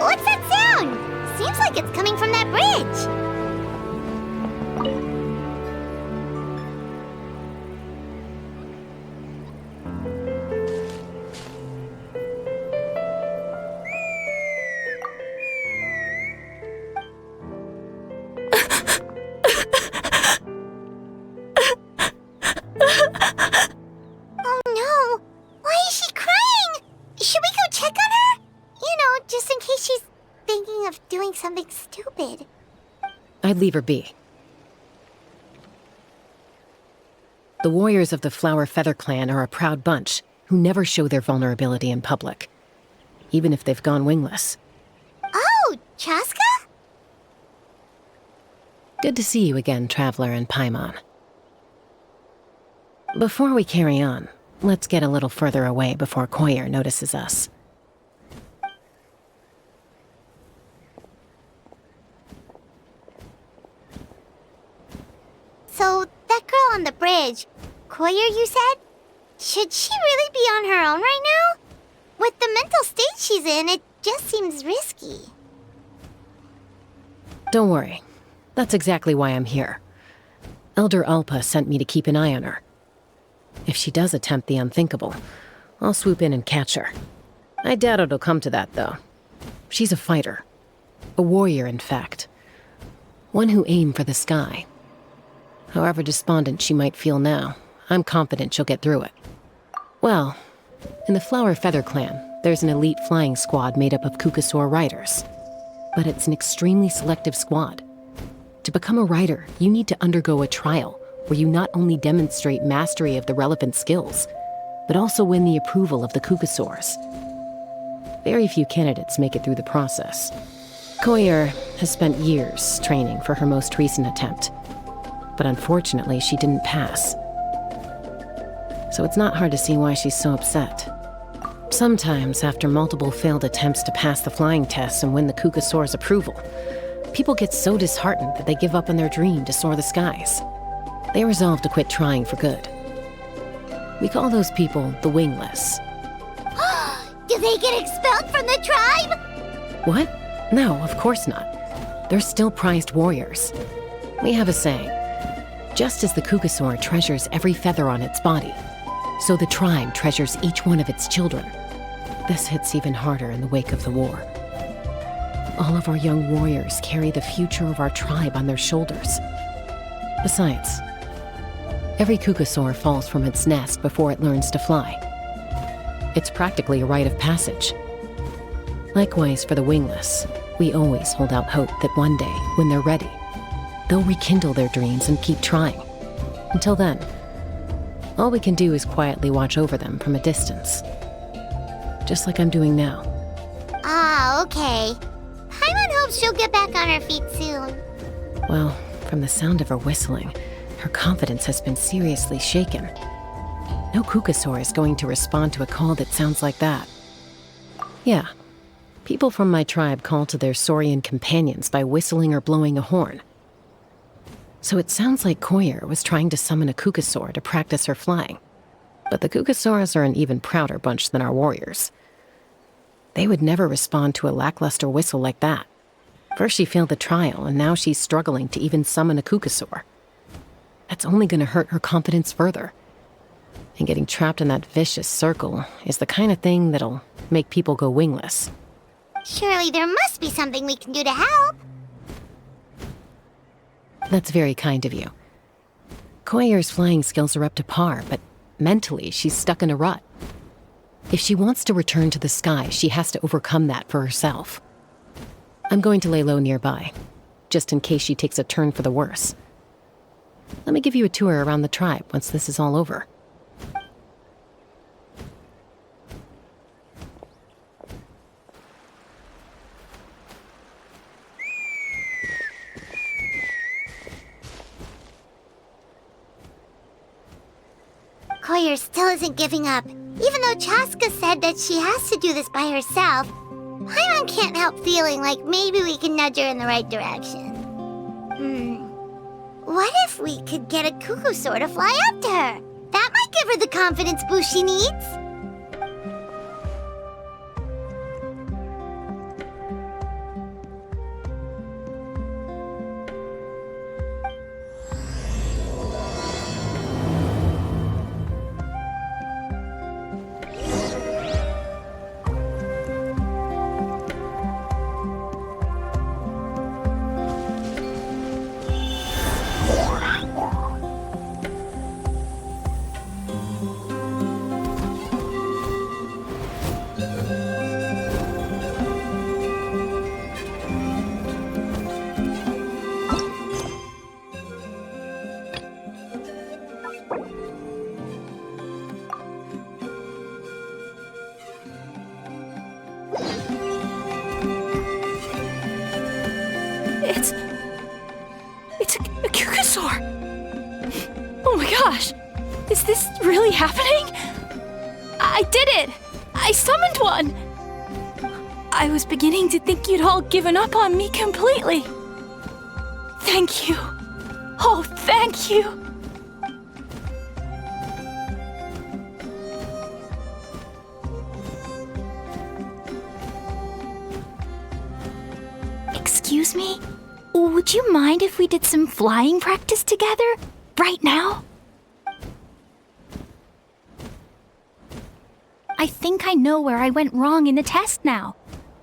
What's that sound? Seems like it's coming from that bridge. Oh no! Why is she crying? Should we go check on her? You know, just in case she's thinking of doing something stupid. I'd leave her be. The warriors of the Flower Feather clan are a proud bunch who never show their vulnerability in public, even if they've gone wingless. Oh, Chasca? Good to see you again, Traveler and Paimon. Before we carry on, let's get a little further away before Koyer notices us. So, that girl on the bridge, Koyer, you said? Should she really be on her own right now? With the mental state she's in, it just seems risky. Don't worry. That's exactly why I'm here. Elder Alpa sent me to keep an eye on her. If she does attempt the unthinkable, I'll swoop in and catch her. I doubt it'll come to that, though. She's a fighter. A warrior, in fact. One who aimed for the sky. However despondent she might feel now, I'm confident she'll get through it. Well, in the Flower Feather clan, there's an elite flying squad made up of Kukasaur riders. But it's an extremely selective squad. To become a rider, you need to undergo a trial where you not only demonstrate mastery of the relevant skills, but also win the approval of the Kukasaurs. Very few candidates make it through the process. Koyer has spent years training for her most recent attempt, but unfortunately she didn't pass. So it's not hard to see why she's so upset. Sometimes, after multiple failed attempts to pass the flying tests and win the Kukasaur's approval, people get so disheartened that they give up on their dream to soar the skies. They resolve to quit trying for good. We call those people the wingless. Do they get expelled from the tribe? What? No, of course not. They're still prized warriors. We have a saying, just as the Kukasaur treasures every feather on its body, so the tribe treasures each one of its children. This hits even harder in the wake of the war. All of our young warriors carry the future of our tribe on their shoulders. Besides, every Kukasaur falls from its nest before it learns to fly. It's practically a rite of passage. Likewise for the wingless, we always hold out hope that one day, when they're ready, they'll rekindle their dreams and keep trying. Until then, all we can do is quietly watch over them from a distance. Just like I'm doing now. Ah, okay. Paimon hopes she'll get back on her feet soon. Well, from the sound of her whistling, her confidence has been seriously shaken. No Kukasaur is going to respond to a call that sounds like that. Yeah, people from my tribe call to their Saurian companions by whistling or blowing a horn. So it sounds like Koyer was trying to summon a Kukasaur to practice her flying. But the Kukasaurs are an even prouder bunch than our warriors. They would never respond to a lackluster whistle like that. First she failed the trial, and now she's struggling to even summon a Kukasaur. That's only going to hurt her confidence further. And getting trapped in that vicious circle is the kind of thing that'll make people go wingless. Surely there must be something we can do to help. That's very kind of you. Koyer's flying skills are up to par, but mentally she's stuck in a rut. If she wants to return to the sky, she has to overcome that for herself. I'm going to lay low nearby, just in case she takes a turn for the worse. Let me give you a tour around the tribe once this is all over. Koyer still isn't giving up. Even though Chasca said that she has to do this by herself, Paimon can't help feeling like maybe we can nudge her in the right direction. What if we could get a Kukasaur to fly up to her? That might give her the confidence boost she needs. gosh! Is this really happening? I did it! I summoned one! I was beginning to think you'd all given up on me completely. Thank you. Oh, thank you. Excuse me? Would you mind if we did some flying practice together? Right now? I think I know where I went wrong in the test now.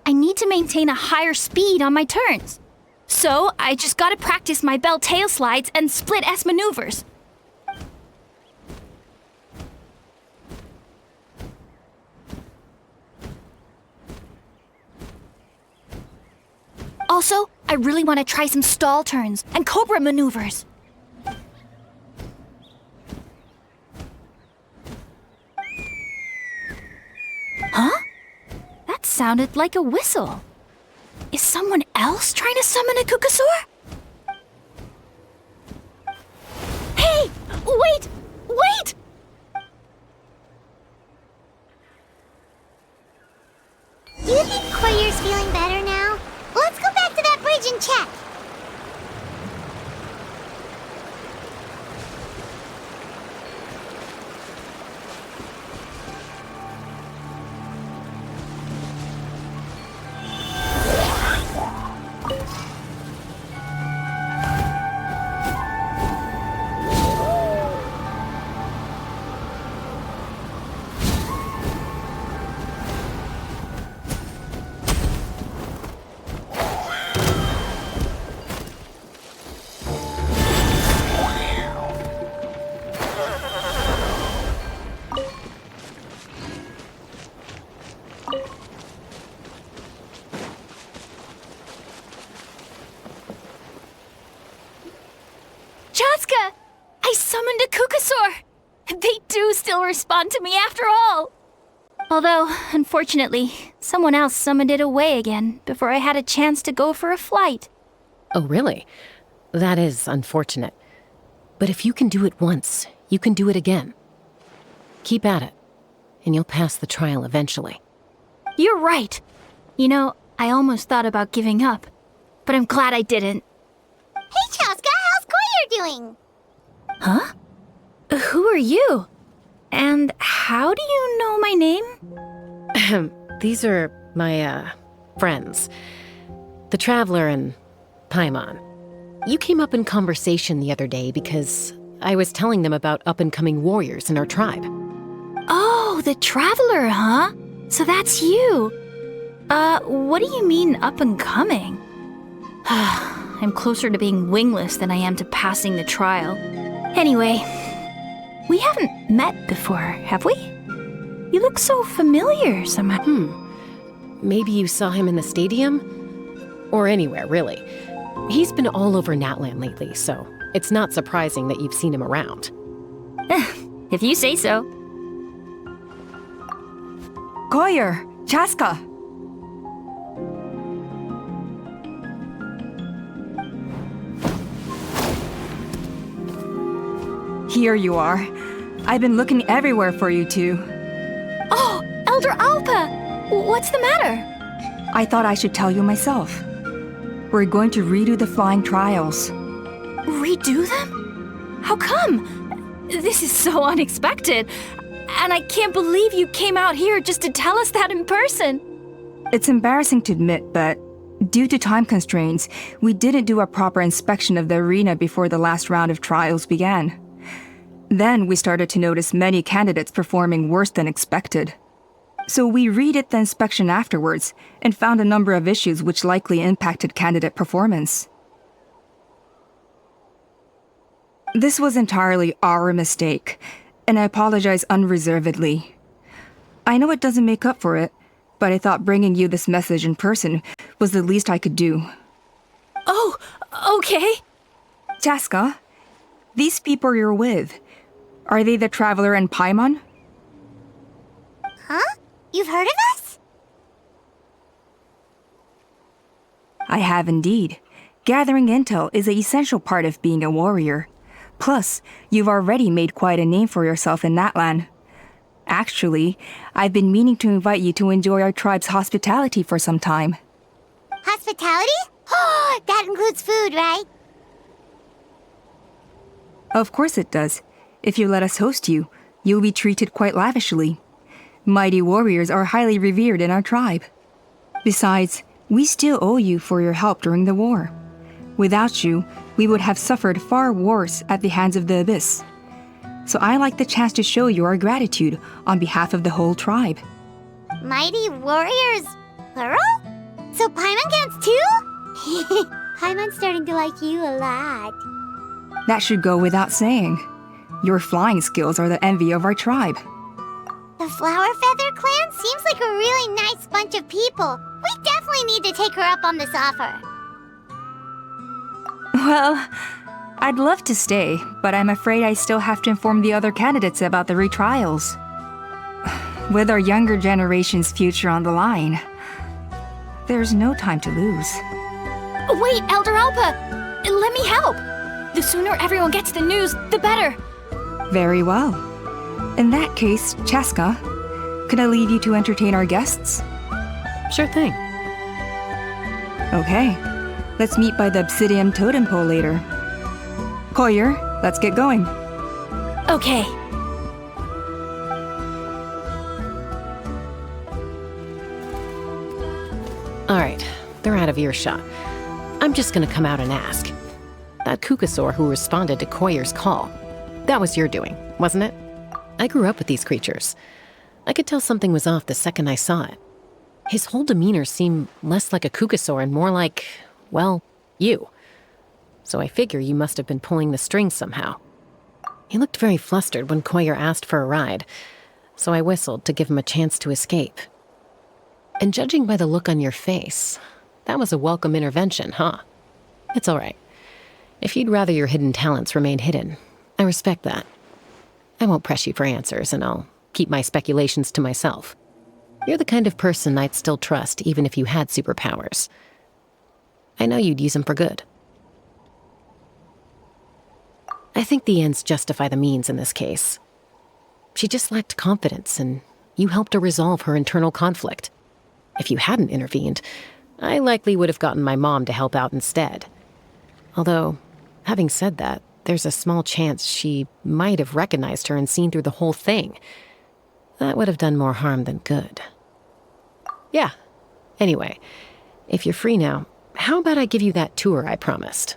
I need to maintain a higher speed on my turns. So, I just gotta practice my bell tail slides and split S maneuvers. Also, I really want to try some stall turns and cobra maneuvers. Huh? That sounded like a whistle. Is someone else trying to summon a Kukasaur? Hey! Wait! Wait! Do you think Koyer's feeling better now? Let's go back to that bridge and check. Chasca! I summoned a Kukasaur! They do still respond to me after all! Although, unfortunately, someone else summoned it away again before I had a chance to go for a flight. Oh, really? That is unfortunate. But if you can do it once, you can do it again. Keep at it, and you'll pass the trial eventually. You're right. You know, I almost thought about giving up, but I'm glad I didn't. Hey, Chasca, how's Koyer doing? Huh? Who are you? And how do you know my name? These are my, friends. The Traveler and Paimon. You came up in conversation the other day because I was telling them about up-and-coming warriors in our tribe. Oh, the Traveler, huh? So that's you. What do you mean up-and-coming? I'm closer to being wingless than I am to passing the trial. Anyway, we haven't met before, have we? You look so familiar somehow. Maybe you saw him in the stadium? Or anywhere, really. He's been all over Natlan lately, so it's not surprising that you've seen him around. If you say so. Koyer, Chasca. Here you are. I've been looking everywhere for you two. Oh, Elder Alpa! What's the matter? I thought I should tell you myself. We're going to redo the flying trials. Redo them? How come? This is so unexpected. And I can't believe you came out here just to tell us that in person. It's embarrassing to admit, but due to time constraints, we didn't do a proper inspection of the arena before the last round of trials began. Then we started to notice many candidates performing worse than expected. So we redid the inspection afterwards and found a number of issues which likely impacted candidate performance. This was entirely our mistake, and I apologize unreservedly. I know it doesn't make up for it, but I thought bringing you this message in person was the least I could do. Oh, okay. Chasca, these people you're with, are they the Traveler and Paimon? Huh? You've heard of us? I have indeed. Gathering intel is an essential part of being a warrior. Plus, you've already made quite a name for yourself in Natlan. Actually, I've been meaning to invite you to enjoy our tribe's hospitality for some time. Hospitality? Oh, that includes food, right? Of course it does. If you let us host you, you'll be treated quite lavishly. Mighty warriors are highly revered in our tribe. Besides, we still owe you for your help during the war. Without you, we would have suffered far worse at the hands of the Abyss. So I like the chance to show you our gratitude on behalf of the whole tribe. Mighty warriors, plural? So Paimon counts too? Paimon's starting to like you a lot. That should go without saying. Your flying skills are the envy of our tribe. The Flower Feather clan seems like a really nice bunch of people. We definitely need to take her up on this offer. Well, I'd love to stay, but I'm afraid I still have to inform the other candidates about the retrials. With our younger generation's future on the line, there's no time to lose. Wait, Elder Alpa! Let me help! The sooner everyone gets the news, the better! Very well. In that case, Chasca, could I leave you to entertain our guests? Sure thing. Okay, let's meet by the obsidian totem pole later. Collier, let's get going. Okay. All right, they're out of earshot. I'm just gonna come out and ask. That Kukasaur who responded to Koyer's call, that was your doing, wasn't it? I grew up with these creatures. I could tell something was off the second I saw it. His whole demeanor seemed less like a Kukasaur and more like, well, you. So I figure you must have been pulling the strings somehow. He looked very flustered when Koyer asked for a ride, so I whistled to give him a chance to escape. And judging by the look on your face, that was a welcome intervention, huh? It's all right. If you'd rather your hidden talents remain hidden, I respect that. I won't press you for answers, and I'll keep my speculations to myself. You're the kind of person I'd still trust even if you had superpowers. I know you'd use them for good. I think the ends justify the means in this case. She just lacked confidence, and you helped her resolve her internal conflict. If you hadn't intervened, I likely would have gotten my mom to help out instead. Although, having said that, there's a small chance she might have recognized her and seen through the whole thing. That would have done more harm than good. Yeah. Anyway, if you're free now, how about I give you that tour I promised?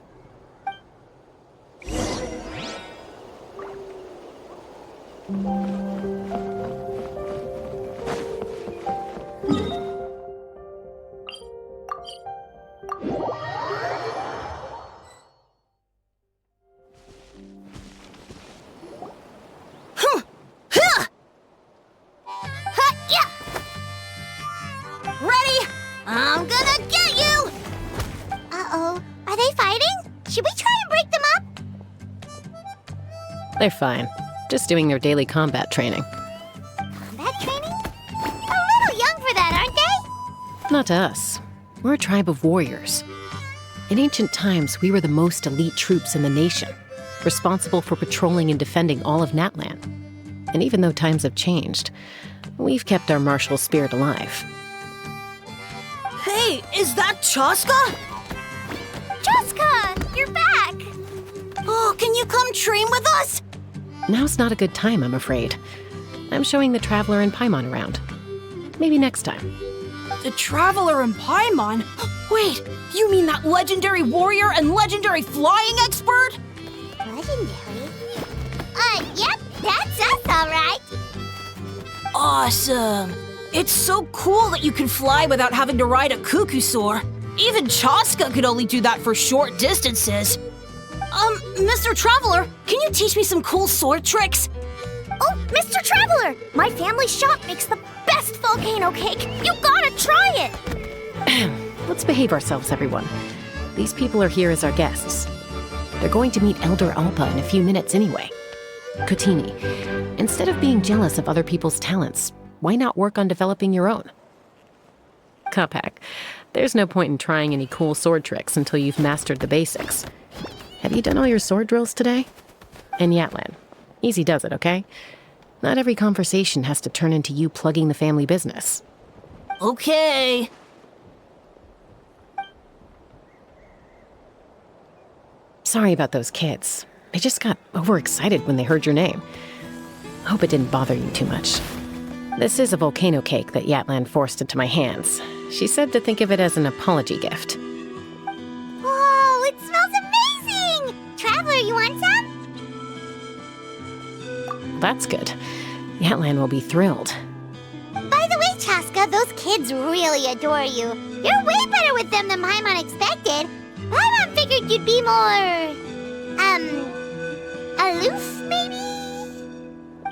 Ready? I'm gonna get you! Uh-oh. Are they fighting? Should we try and break them up? They're fine. Just doing their daily combat training. Combat training? A little young for that, aren't they? Not to us. We're a tribe of warriors. In ancient times, we were the most elite troops in the nation, responsible for patrolling and defending all of Natlan. And even though times have changed, we've kept our martial spirit alive. Hey, is that Chasca? Chasca, you're back! Oh, can you come train with us? Now's not a good time, I'm afraid. I'm showing the Traveler and Paimon around. Maybe next time. The Traveler and Paimon? Wait, you mean that legendary warrior and legendary flying expert? Legendary? Yep, that's us, all right. Awesome. It's so cool that you can fly without having to ride a Kukusaur. Even Chasca could only do that for short distances. Mr. Traveler, can you teach me some cool sword tricks? Oh, Mr. Traveler! My family shop makes the best volcano cake! You gotta try it! Let's behave ourselves, everyone. These people are here as our guests. They're going to meet Elder Alpa in a few minutes anyway. Kotini, instead of being jealous of other people's talents, why not work on developing your own? Kapak, there's no point in trying any cool sword tricks until you've mastered the basics. Have you done all your sword drills today? and Yatlan. Easy does it, okay? Not every conversation has to turn into you plugging the family business. Okay. Sorry about those kids. They just got overexcited when they heard your name. I hope it didn't bother you too much. This is a volcano cake that Yatlan forced into my hands. She said to think of it as an apology gift. Whoa, it smells amazing! Traveler, you want some? That's good. Yatlan will be thrilled. By the way, Chasca, those kids really adore you. You're way better with them than Paimon expected. Paimon figured you'd be more... aloof, maybe?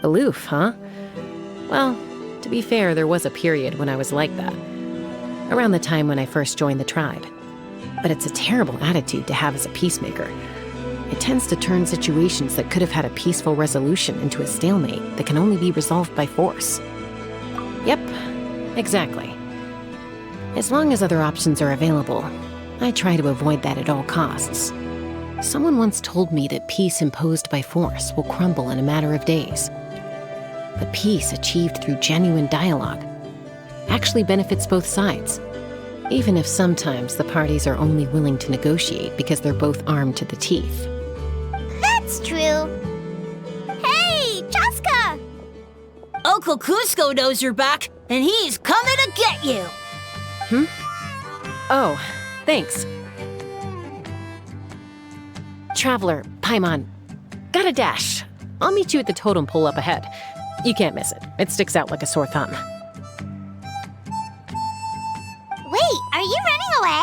Aloof, huh? Well, to be fair, there was a period when I was like that. Around the time when I first joined the tribe. But it's a terrible attitude to have as a peacemaker. It tends to turn situations that could have had a peaceful resolution into a stalemate that can only be resolved by force. Yep, exactly. As long as other options are available, I try to avoid that at all costs. Someone once told me that peace imposed by force will crumble in a matter of days. But peace achieved through genuine dialogue actually benefits both sides, even if sometimes the parties are only willing to negotiate because they're both armed to the teeth. That's true. Hey, Chasca! Uncle Cusco knows you're back, and he's coming to get you. Oh, thanks. Traveler, Paimon, gotta dash. I'll meet you at the totem pole up ahead. You can't miss it. It sticks out like a sore thumb. Wait, are you running away?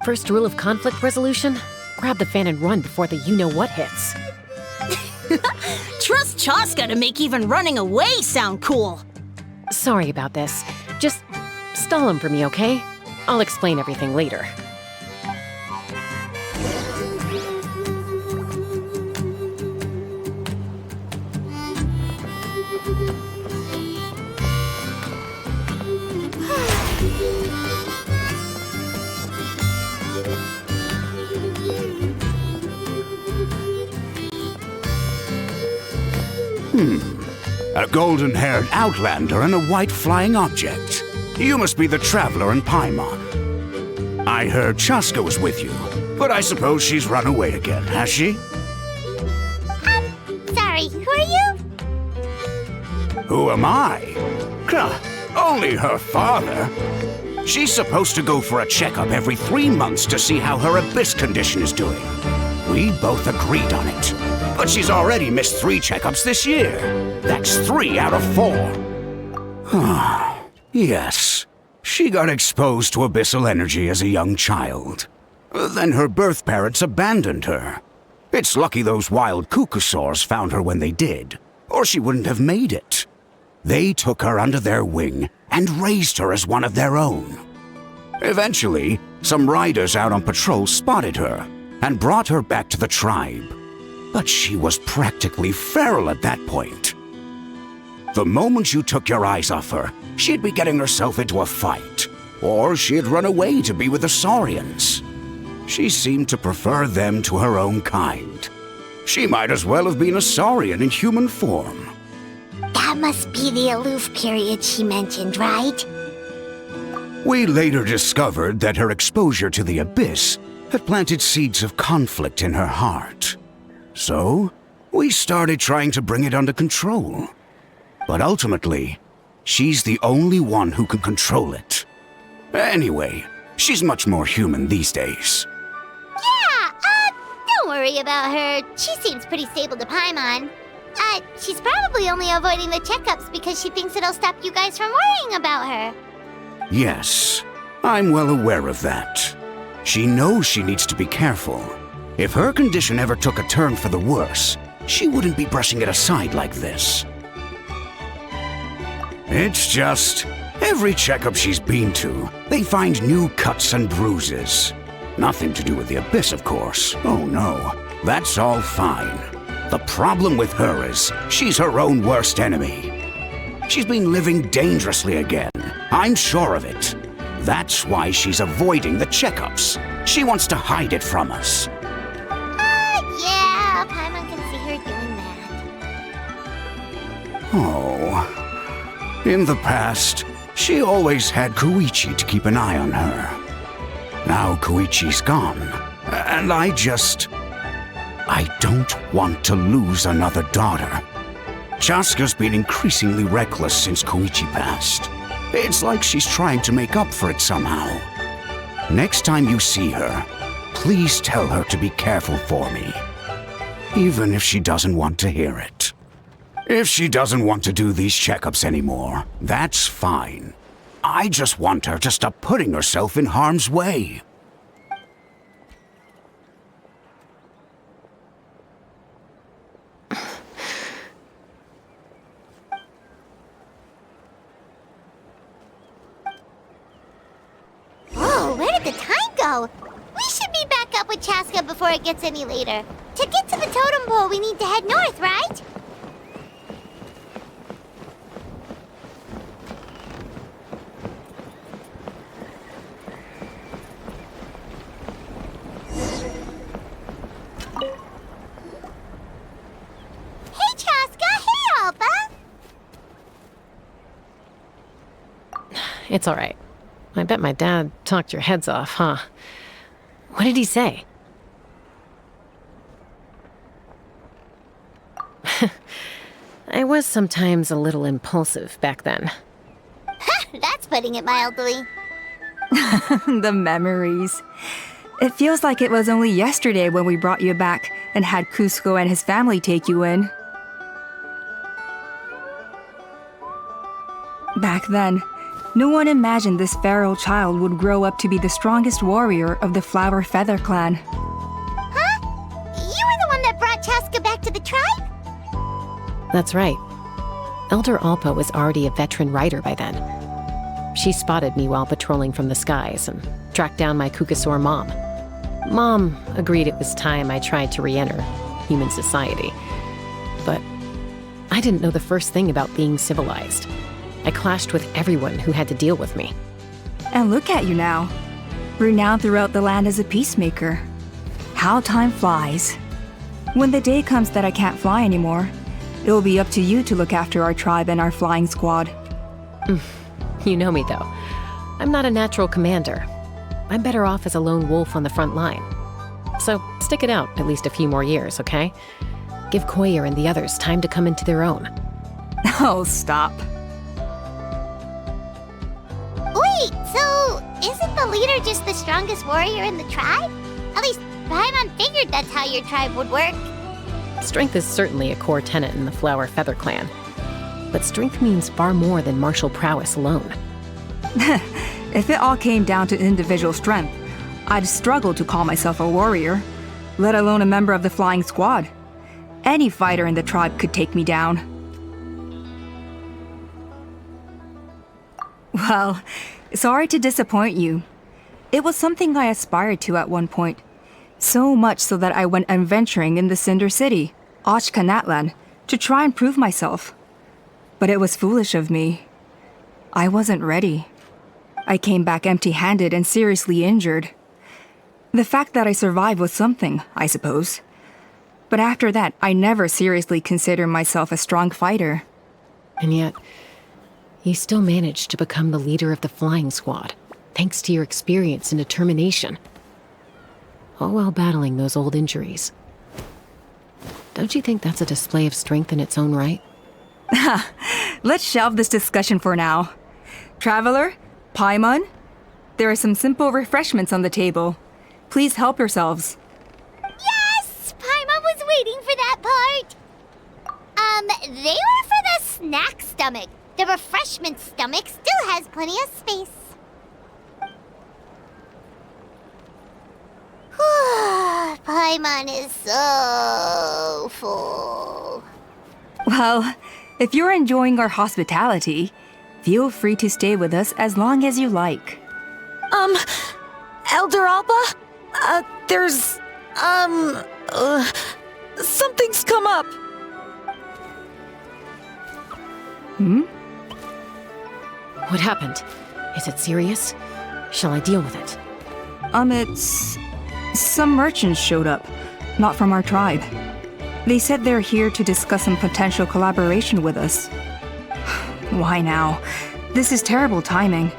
First rule of conflict resolution? Grab the fan and run before the you-know-what hits. Trust Chasca to make even running away sound cool. Sorry about this. Just stall him for me, okay? I'll explain everything later. A golden-haired outlander and a white flying object. You must be the traveler in Paimon. I heard Chasca was with you, but I suppose she's run away again, has she? Sorry, who are you? Who am I? Only her father. She's supposed to go for a checkup every 3 months to see how her abyss condition is doing. We both agreed on it. But she's already missed 3 checkups this year. That's 3 out of 4. Yes. She got exposed to abyssal energy as a young child. Then her birth parents abandoned her. It's lucky those wild cuckosaurs found her when they did, or she wouldn't have made it. They took her under their wing and raised her as one of their own. Eventually, some riders out on patrol spotted her and brought her back to the tribe. But she was practically feral at that point. The moment you took your eyes off her, she'd be getting herself into a fight, or she'd run away to be with the Saurians. She seemed to prefer them to her own kind. She might as well have been a Saurian in human form. That must be the aloof period she mentioned, right? We later discovered that her exposure to the abyss had planted seeds of conflict in her heart. So, we started trying to bring it under control. But ultimately, she's the only one who can control it. Anyway, she's much more human these days. Yeah, don't worry about her. She seems pretty stable to Paimon. She's probably only avoiding the checkups because she thinks it'll stop you guys from worrying about her. Yes, I'm well aware of that. She knows she needs to be careful. If her condition ever took a turn for the worse, she wouldn't be brushing it aside like this. It's just, every checkup she's been to, they find new cuts and bruises. Nothing to do with the abyss, of course. Oh no, that's all fine. The problem with her is, she's her own worst enemy. She's been living dangerously again. I'm sure of it. That's why she's avoiding the checkups. She wants to hide it from us. Yeah, Oh. In the past, she always had Koichi to keep an eye on her. Now Koichi's gone, and I don't want to lose another daughter. Chasca's been increasingly reckless since Koichi passed. It's like she's trying to make up for it somehow. Next time you see her, please tell her to be careful for me. Even if she doesn't want to hear it. If she doesn't want to do these checkups anymore, that's fine. I just want her to stop putting herself in harm's way. Whoa, where did the time go? We should be back up with Chasca before it gets any later. To get to the totem pole, we need to head north, right? Hey, Chasca! Hey, Alba! It's all right. I bet my dad talked your heads off, huh? What did he say? I was sometimes a little impulsive back then. That's putting it mildly. The memories. It feels like it was only yesterday when we brought you back and had Cusco and his family take you in. Back then, no one imagined this feral child would grow up to be the strongest warrior of the Flower Feather clan. Huh? You were the one that brought Chasca back to the tribe? That's right. Elder Alpa was already a veteran rider by then. She spotted me while patrolling from the skies and tracked down my Kukasaur mom. Mom agreed it was time I tried to re-enter human society. But I didn't know the first thing about being civilized. I clashed with everyone who had to deal with me. And look at you now, renowned throughout the land as a peacemaker. How time flies. When the day comes that I can't fly anymore, it will be up to you to look after our tribe and our flying squad. You know me, though. I'm not a natural commander. I'm better off as a lone wolf on the front line. So stick it out at least a few more years, okay? Give Koyer and the others time to come into their own. Oh, stop. Wait, so isn't the leader just the strongest warrior in the tribe? At least Paimon figured that's how your tribe would work. Strength is certainly a core tenet in the Flower Feather clan. But strength means far more than martial prowess alone. If it all came down to individual strength, I'd struggle to call myself a warrior, let alone a member of the flying squad. Any fighter in the tribe could take me down. Well, sorry to disappoint you. It was something I aspired to at one point. So much so that I went adventuring in the Cinder City, Ochkanatlan, to try and prove myself. But it was foolish of me. I wasn't ready. I came back empty-handed and seriously injured. The fact that I survived was something, I suppose. But after that, I never seriously considered myself a strong fighter. And yet, you still managed to become the leader of the flying squad, thanks to your experience and determination. All while battling those old injuries. Don't you think that's a display of strength in its own right? Let's shelve this discussion for now. Traveler, Paimon, there are some simple refreshments on the table. Please help yourselves. Yes! Paimon was waiting for that part! They were for the snack stomach. The refreshment stomach still has plenty of space. Paimon is so full. Well, if you're enjoying our hospitality, feel free to stay with us as long as you like. Elder Alba? Something's come up. What happened? Is it serious? Shall I deal with it? It's... Some merchants showed up, not from our tribe. They said they're here to discuss some potential collaboration with us. Why now? This is terrible timing.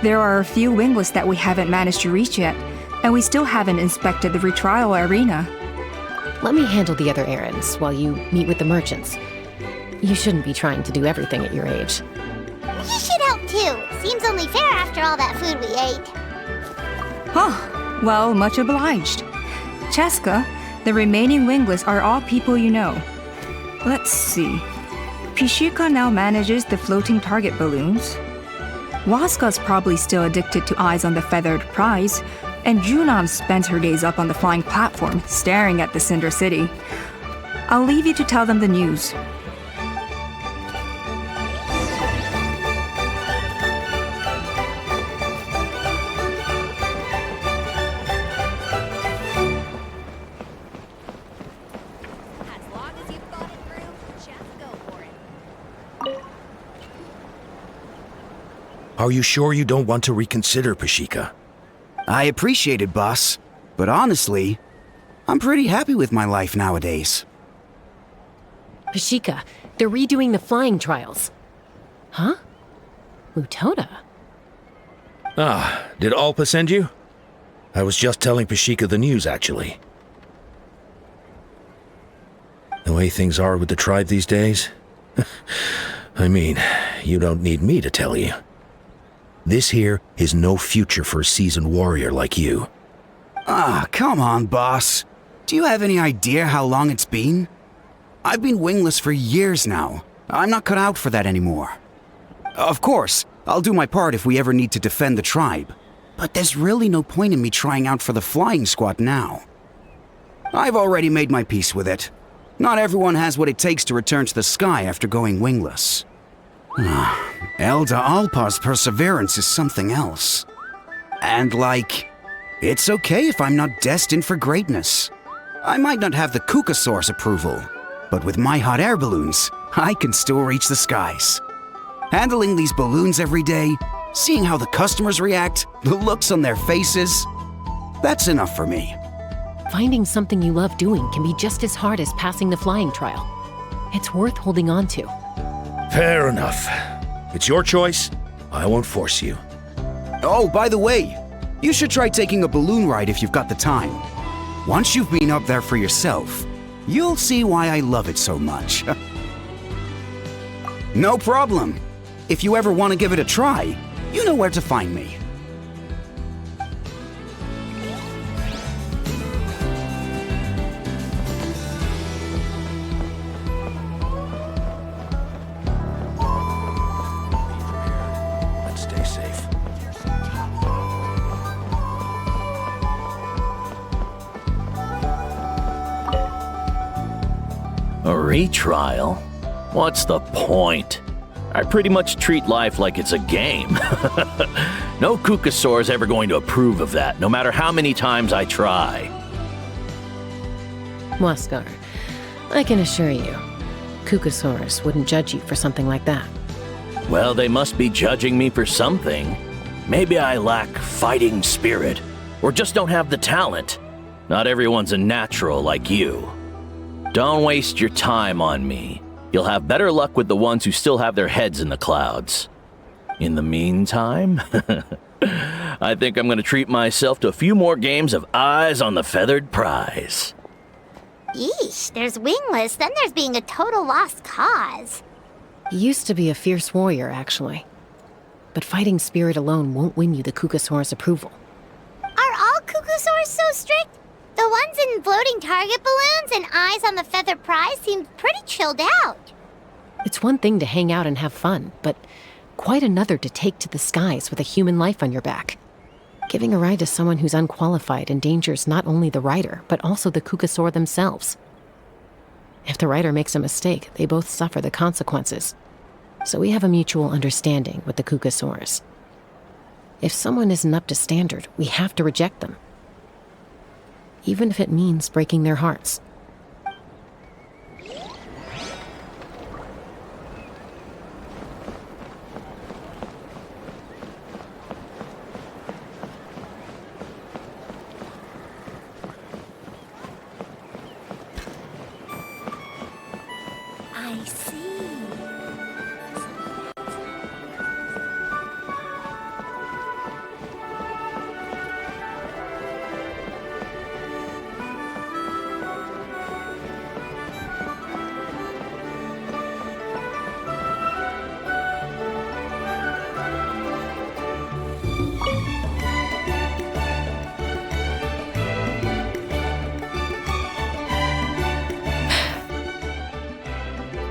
There are a few wingless that we haven't managed to reach yet, and we still haven't inspected the retrial arena. Let me handle the other errands while you meet with the merchants. You shouldn't be trying to do everything at your age. You should help too. Seems only fair after all that food we ate. Huh. Well, much obliged. Chasca, the remaining wingless are all people you know. Let's see. Pishika now manages the floating target balloons. Waska's probably still addicted to Eyes on the Feathered Prize, and Junam spends her days up on the flying platform, staring at the Cinder City. I'll leave you to tell them the news. As long as you've thought it through, just go for it. Are you sure you don't want to reconsider, Pashika? I appreciate it, boss. But honestly, I'm pretty happy with my life nowadays. Pashika, they're redoing the flying trials. Huh? Mutoda? Ah, did Alpa send you? I was just telling Pashika the news, actually. The way things are with the tribe these days? I mean, you don't need me to tell you. This here is no future for a seasoned warrior like you. Ah, come on, boss. Do you have any idea how long it's been? I've been wingless for years now. I'm not cut out for that anymore. Of course, I'll do my part if we ever need to defend the tribe. But there's really no point in me trying out for the flying squad now. I've already made my peace with it. Not everyone has what it takes to return to the sky after going wingless. Elder Alpa's perseverance is something else. And it's okay if I'm not destined for greatness. I might not have the Kukasaur's approval, but with my hot air balloons, I can still reach the skies. Handling these balloons every day, seeing how the customers react, the looks on their faces, that's enough for me. Finding something you love doing can be just as hard as passing the flying trial. It's worth holding on to. Fair enough. It's your choice. I won't force you. Oh, by the way, you should try taking a balloon ride if you've got the time. Once you've been up there for yourself, you'll see why I love it so much. No problem. If you ever want to give it a try, you know where to find me. Let's stay safe. A retrial? What's the point? I pretty much treat life like it's a game. No Kukasaur is ever going to approve of that, no matter how many times I try. Waskar, I can assure you, Kukasaurus wouldn't judge you for something like that. Well, they must be judging me for something. Maybe I lack fighting spirit, or just don't have the talent. Not everyone's a natural like you. Don't waste your time on me. You'll have better luck with the ones who still have their heads in the clouds. In the meantime, I think I'm going to treat myself to a few more games of Eyes on the Feathered Prize. Yeesh, there's wingless, then there's being a total lost cause. You used to be a fierce warrior, actually. But fighting spirit alone won't win you the Kukasaur's approval. Are all Kukusaurs so strict? The ones in floating target balloons and Eyes on the Feathered Prize seem pretty chilled out. It's one thing to hang out and have fun, but quite another to take to the skies with a human life on your back. Giving a ride to someone who's unqualified endangers not only the rider, but also the Kukasaur themselves. If the rider makes a mistake, they both suffer the consequences. So we have a mutual understanding with the Kukasaurs. If someone isn't up to standard, we have to reject them. Even if it means breaking their hearts.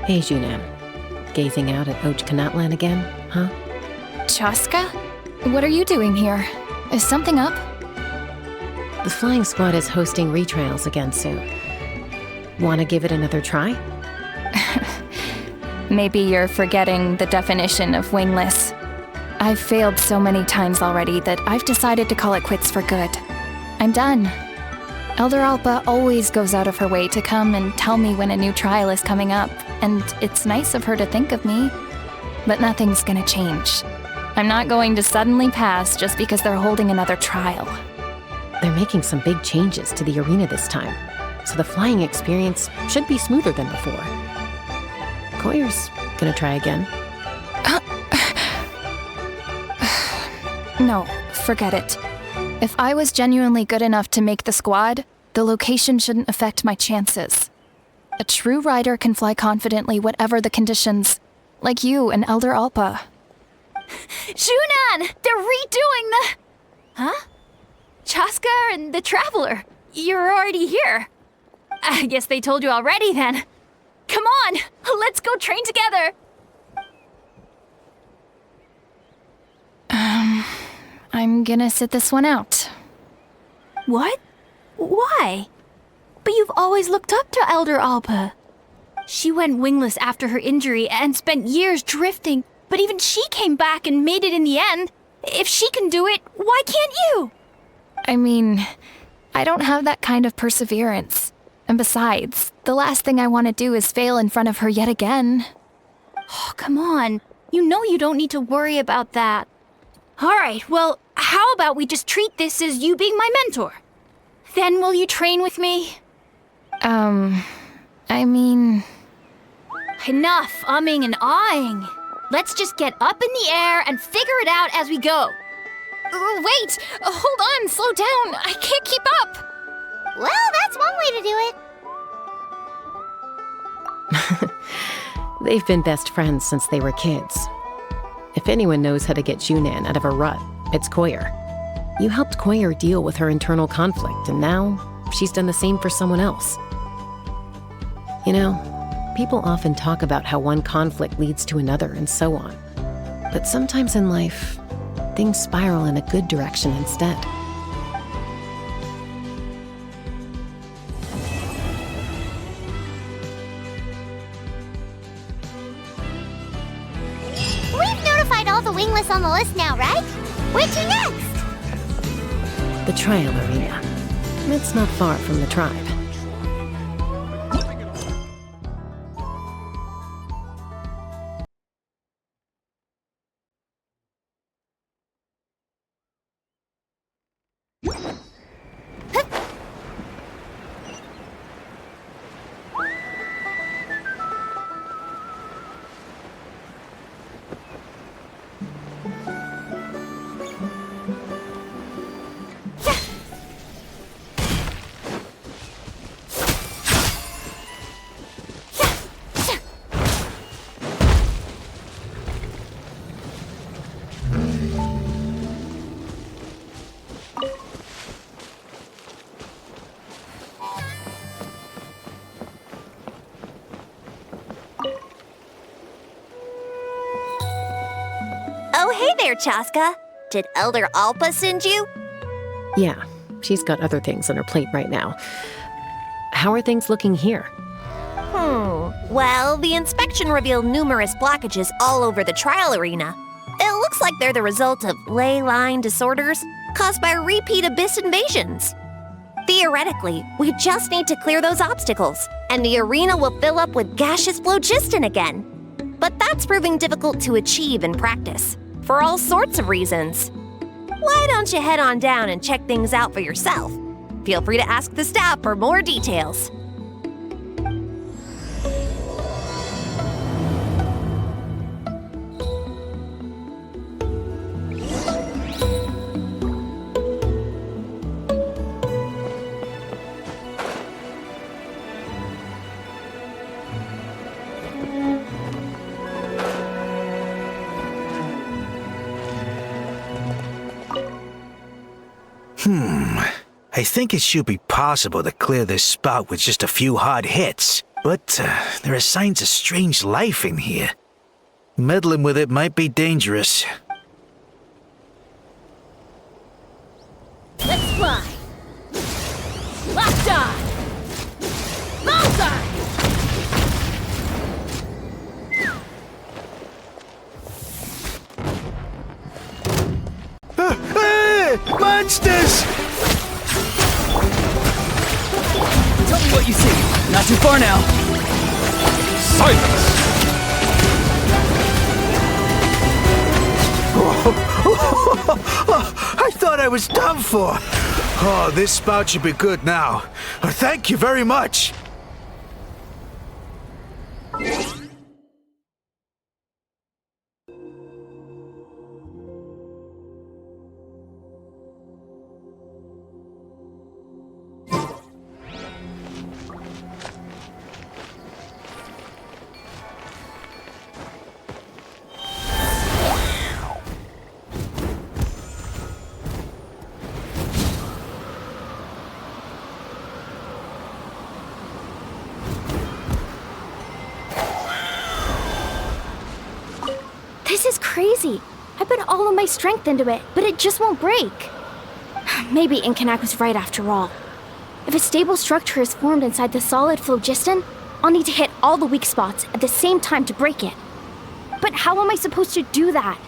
Hey, Junan. Gazing out at Ochkanatlan again, huh? Chasca? What are you doing here? Is something up? The flying squad is hosting retrials again soon. Want to give it another try? Maybe you're forgetting the definition of wingless. I've failed so many times already that I've decided to call it quits for good. I'm done. Elder Alpa always goes out of her way to come and tell me when a new trial is coming up, and it's nice of her to think of me. But nothing's gonna change. I'm not going to suddenly pass just because they're holding another trial. They're making some big changes to the arena this time, so the flying experience should be smoother than before. Koyer's gonna try again. No, forget it. If I was genuinely good enough to make the squad, the location shouldn't affect my chances. A true rider can fly confidently whatever the conditions, like you and Elder Alpa. Junan! They're redoing the... Huh? Chasca and the Traveler. You're already here. I guess they told you already then. Come on, let's go train together. I'm gonna sit this one out. What? Why? But you've always looked up to Elder Alpa. She went wingless after her injury and spent years drifting, but even she came back and made it in the end. If she can do it, why can't you? I mean, I don't have that kind of perseverance. And besides, the last thing I want to do is fail in front of her yet again. Oh, come on. You know you don't need to worry about that. All right, well, how about we just treat this as you being my mentor? Then will you train with me? I mean... Enough umming and ahhing. Let's just get up in the air and figure it out as we go. Wait! Hold on, slow down. I can't keep up. Well, that's one way to do it. They've been best friends since they were kids. If anyone knows how to get Junan out of a rut, it's Koyer. You helped Koyer deal with her internal conflict, and now she's done the same for someone else. You know, people often talk about how one conflict leads to another and so on. But sometimes in life, things spiral in a good direction instead. We've notified all the wingless on the list now, right? Where to next? The trial arena. It's not far from the tribe. Oh, hey there, Chasca. Did Elder Alpa send you? Yeah, she's got other things on her plate right now. How are things looking here? Well, the inspection revealed numerous blockages all over the trial arena. It looks like they're the result of ley line disorders caused by repeat abyss invasions. Theoretically, we just need to clear those obstacles, and the arena will fill up with gaseous phlogiston again. But that's proving difficult to achieve in practice, for all sorts of reasons. Why don't you head on down and check things out for yourself? Feel free to ask the staff for more details. I think it should be possible to clear this spot with just a few hard hits. But there are signs of strange life in here. Meddling with it might be dangerous. Let's fly! Locked on! Bullseye! Hey! Monsters! Tell me what you see. Not too far now. Silence! I thought I was done for. Oh, this spout should be good now. Thank you very much. This is crazy. I put all of my strength into it, but it just won't break. Maybe Inkanak was right after all. If a stable structure is formed inside the solid phlogiston, I'll need to hit all the weak spots at the same time to break it. But how am I supposed to do that?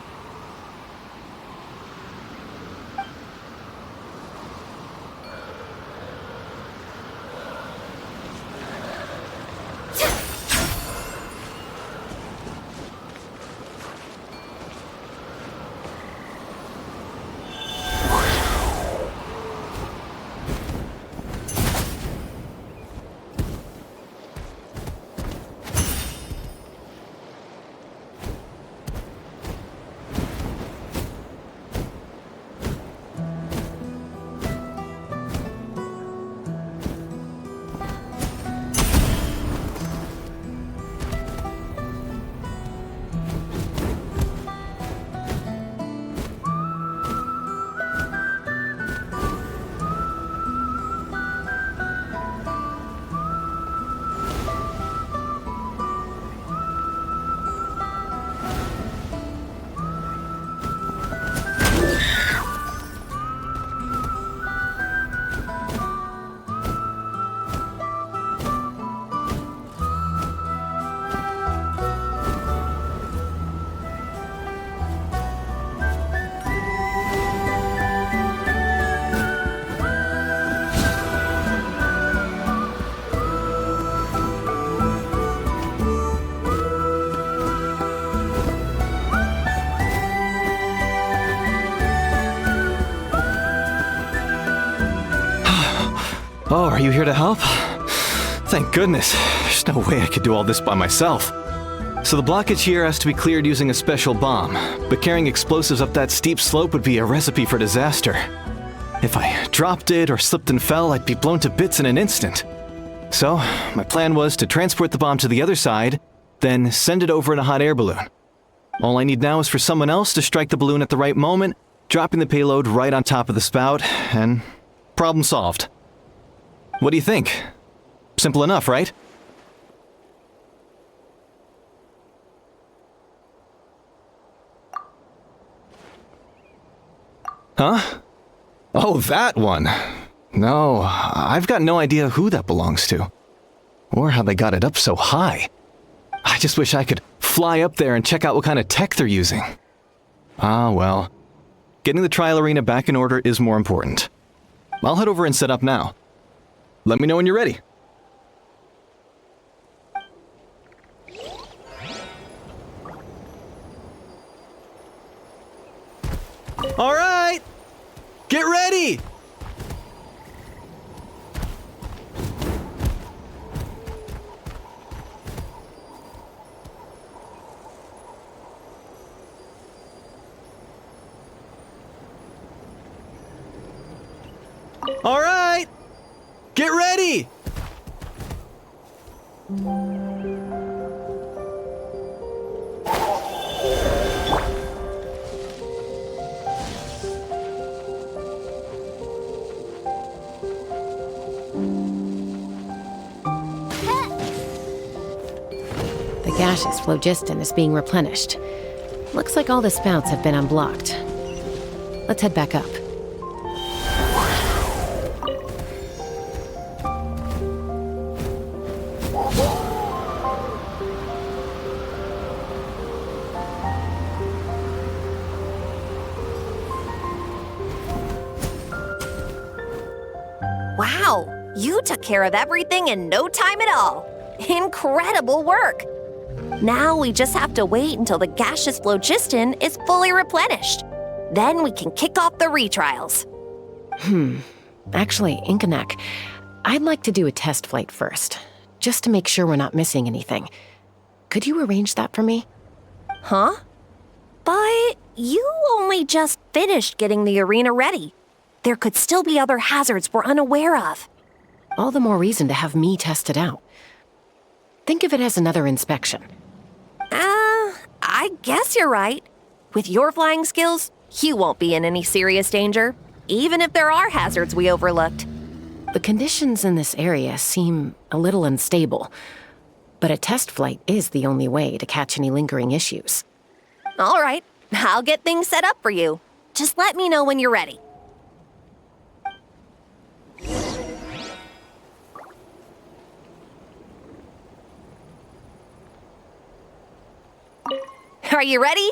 Oh, are you here to help? Thank goodness. There's no way I could do all this by myself. So the blockage here has to be cleared using a special bomb, but carrying explosives up that steep slope would be a recipe for disaster. If I dropped it or slipped and fell, I'd be blown to bits in an instant. So, my plan was to transport the bomb to the other side, then send it over in a hot air balloon. All I need now is for someone else to strike the balloon at the right moment, dropping the payload right on top of the spout, and problem solved. What do you think? Simple enough, right? Huh? Oh, that one. No, I've got no idea who that belongs to. Or how they got it up so high. I just wish I could fly up there and check out what kind of tech they're using. Ah, well. Getting the trial arena back in order is more important. I'll head over and set up now. Let me know when you're ready. All right! Get ready! All right! Get ready! gaseous phlogiston is being replenished. Looks like all the spouts have been unblocked. Let's head back up. Wow, you took care of everything in no time at all. Incredible work. Now we just have to wait until the gaseous phlogiston is fully replenished. Then we can kick off the retrials. Actually, Inkanek, I'd like to do a test flight first, just to make sure we're not missing anything. Could you arrange that for me? Huh? But you only just finished getting the arena ready. There could still be other hazards we're unaware of. All the more reason to have me test it out. Think of it as another inspection. I guess you're right. With your flying skills, you won't be in any serious danger, even if there are hazards we overlooked. The conditions in this area seem a little unstable, but a test flight is the only way to catch any lingering issues. All right, I'll get things set up for you. Just let me know when you're ready. Are you ready?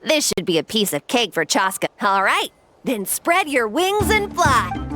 This should be a piece of cake for Chasca. All right, then spread your wings and fly.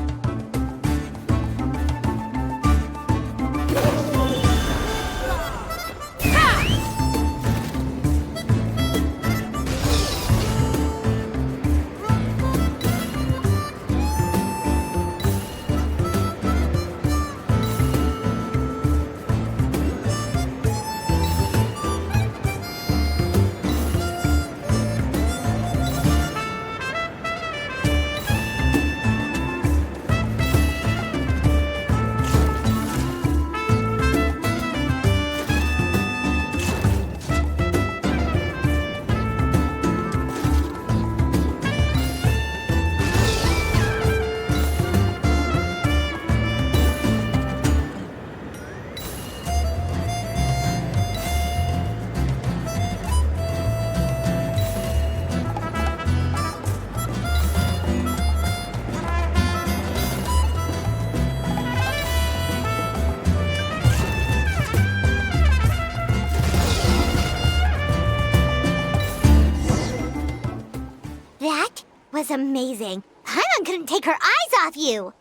That was amazing. Paimon couldn't take her eyes off you.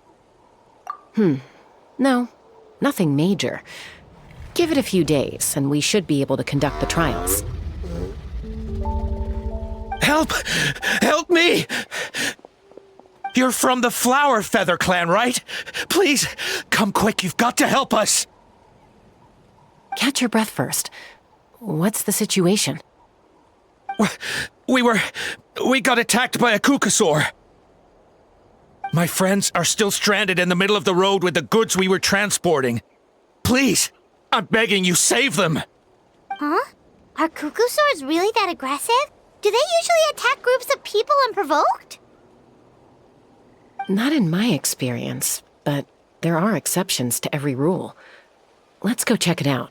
No, nothing major. Give it a few days, and we should be able to conduct the trials. Help! Help me! You're from the Flower Feather clan, right? Please, come quick, you've got to help us! Catch your breath first. What's the situation? We got attacked by a Kukasaur. My friends are still stranded in the middle of the road with the goods we were transporting. Please, I'm begging you, save them! Huh? Are Kukusaurs really that aggressive? Do they usually attack groups of people unprovoked? Not in my experience, but there are exceptions to every rule. Let's go check it out.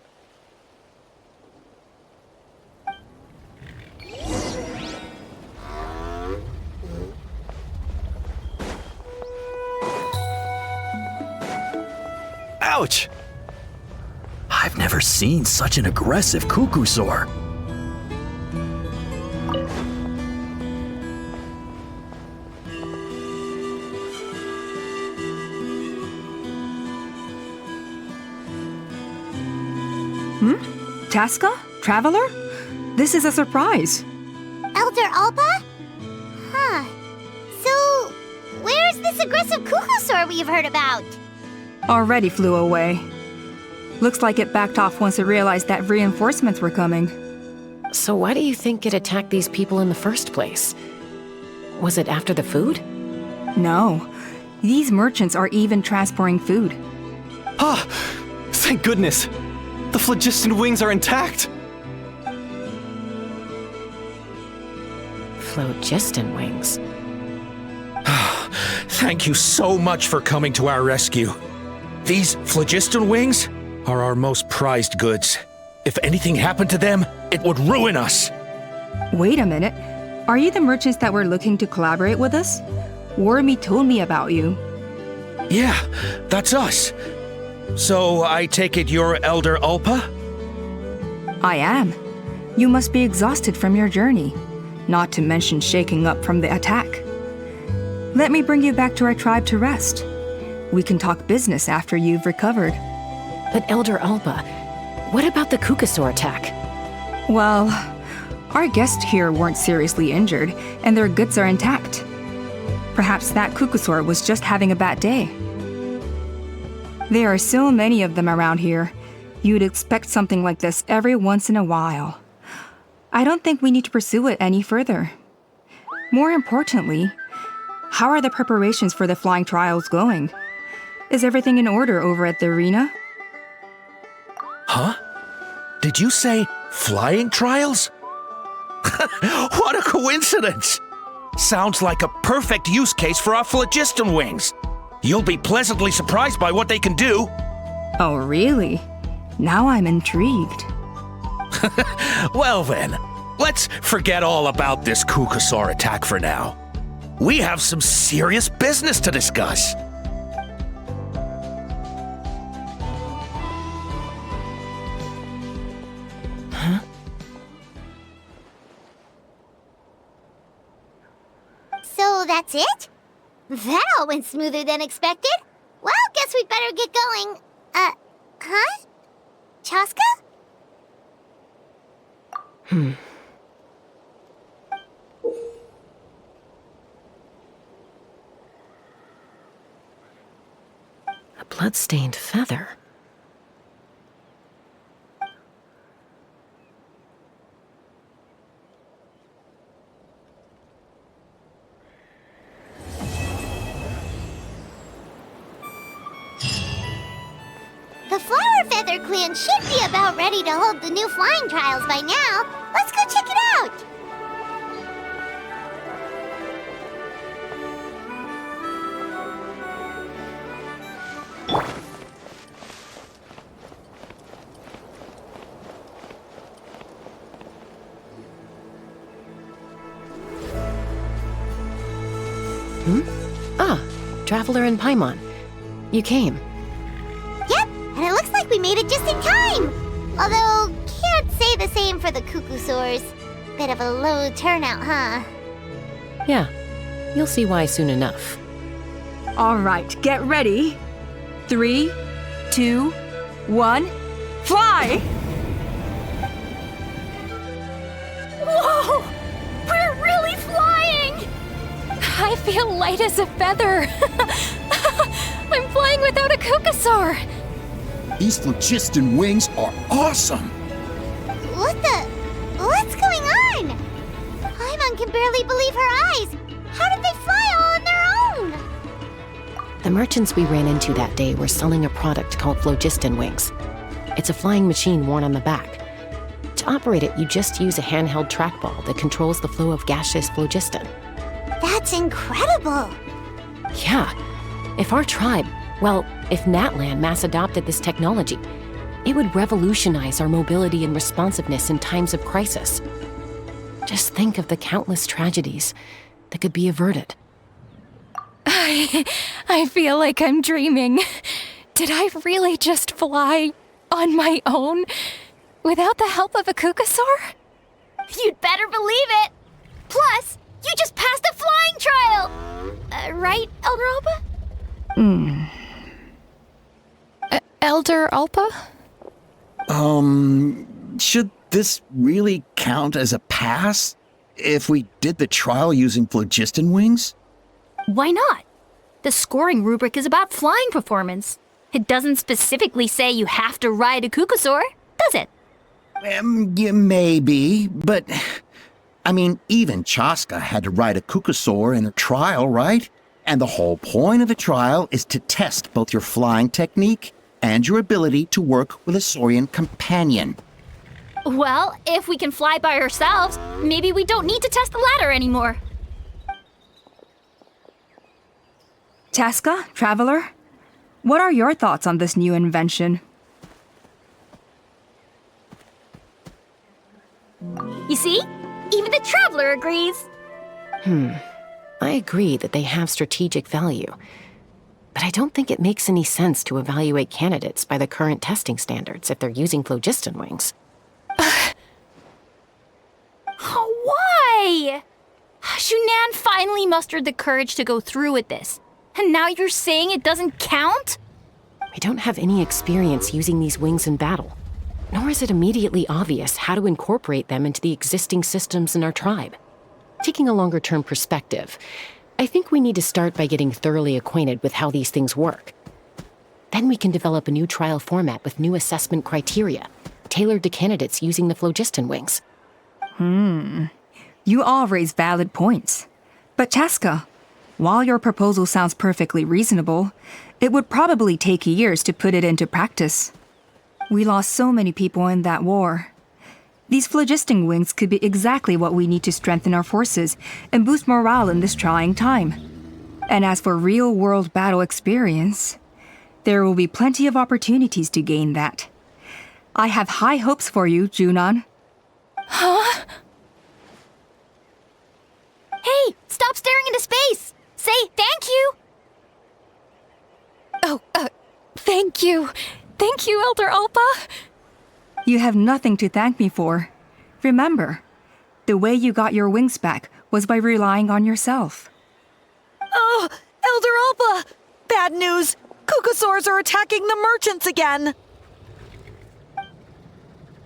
Ouch! I've never seen such an aggressive Kukusaur. Chasca? Traveler? This is a surprise. Elder Alpa? Huh. So, where's this aggressive Kukusaur we've heard about? Already flew away. Looks like it backed off once it realized that reinforcements were coming. So why do you think it attacked these people in the first place? Was it after the food? No. These merchants are even transporting food. Ah! Thank goodness! The phlogiston wings are intact! Phlogiston wings. Thank you so much for coming to our rescue. These phlogiston wings are our most prized goods. If anything happened to them, it would ruin us. Wait a minute. Are you the merchants that were looking to collaborate with us? Wormy told me about you. Yeah, that's us. So I take it you're Elder Ulpa? I am. You must be exhausted from your journey, not to mention shaking up from the attack. Let me bring you back to our tribe to rest. We can talk business after you've recovered. But Elder Alba, what about the Kukasaur attack? Well, our guests here weren't seriously injured, and their goods are intact. Perhaps that Kukasaur was just having a bad day. There are so many of them around here. You'd expect something like this every once in a while. I don't think we need to pursue it any further. More importantly, how are the preparations for the flying trials going? Is everything in order over at the arena? Huh? Did you say flying trials? What a coincidence! Sounds like a perfect use case for our phlogiston wings. You'll be pleasantly surprised by what they can do. Oh, really? Now I'm intrigued. Well then, let's forget all about this Kukasaur attack for now. We have some serious business to discuss. So that's it? That all went smoother than expected. Well, guess we'd better get going. Huh? Chasca? A blood-stained feather. The Flower Feather Clan should be about ready to hold the new flying trials by now. Let's go check it out! Ah, Traveler and Paimon. You came. Yep, and it looks like we made it just in time! Although, can't say the same for the Kukusaurs. Bit of a low turnout, huh? Yeah, you'll see why soon enough. All right, get ready. 3, 2, 1, fly! Whoa! We're really flying! I feel light as a feather. I'm flying without a Kukasaur. These phlogiston wings are awesome! What's going on? Paimon can barely believe her eyes. How did they fly all on their own? The merchants we ran into that day were selling a product called phlogiston wings. It's a flying machine worn on the back. To operate it, you just use a handheld trackball that controls the flow of gaseous phlogiston. That's incredible! Yeah, if our tribe, if Natlan mass adopted this technology, it would revolutionize our mobility and responsiveness in times of crisis. Just think of the countless tragedies that could be averted. I feel like I'm dreaming. Did I really just fly on my own without the help of a Kukasaur? You'd better believe it! Plus, you just passed a flying trial! Right, Elder Alba? Elder Alpa? Should this really count as a pass? If we did the trial using phlogiston wings? Why not? The scoring rubric is about flying performance. It doesn't specifically say you have to ride a Kukasaur, does it? Yeah, maybe, but... I mean, even Chasca had to ride a Kukasaur in a trial, right? And the whole point of the trial is to test both your flying technique and your ability to work with a Saurian companion. Well, if we can fly by ourselves, maybe we don't need to test the ladder anymore. Chasca, Traveler, what are your thoughts on this new invention? agree that they have strategic value. But I don't think it makes any sense to evaluate candidates by the current testing standards if they're using phlogiston wings. Why? Shunan finally mustered the courage to go through with this. And now you're saying it doesn't count? We don't have any experience using these wings in battle, nor is it immediately obvious how to incorporate them into the existing systems in our tribe. Taking a longer-term perspective, I think we need to start by getting thoroughly acquainted with how these things work. Then we can develop a new trial format with new assessment criteria, tailored to candidates using the phlogiston wings. You all raise valid points. But Chasca, while your proposal sounds perfectly reasonable, it would probably take years to put it into practice. We lost so many people in that war. These phlogiston wings could be exactly what we need to strengthen our forces and boost morale in this trying time. And as for real-world battle experience, there will be plenty of opportunities to gain that. I have high hopes for you, Junon. Huh? Hey, stop staring into space! Say thank you! Oh, thank you. Thank you, Elder Alpa. You have nothing to thank me for. Remember, the way you got your wings back was by relying on yourself. Oh, Elder Alpa! Bad news! Cucosaurs are attacking the merchants again!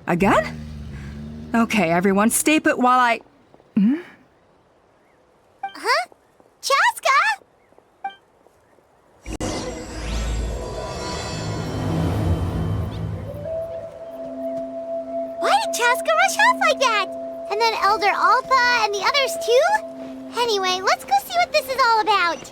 Again? Okay, everyone, stay put while I... Huh? Chasca? Why did Chasca rush off like that? And then Elder Alpa and the others too? Anyway, let's go see what this is all about.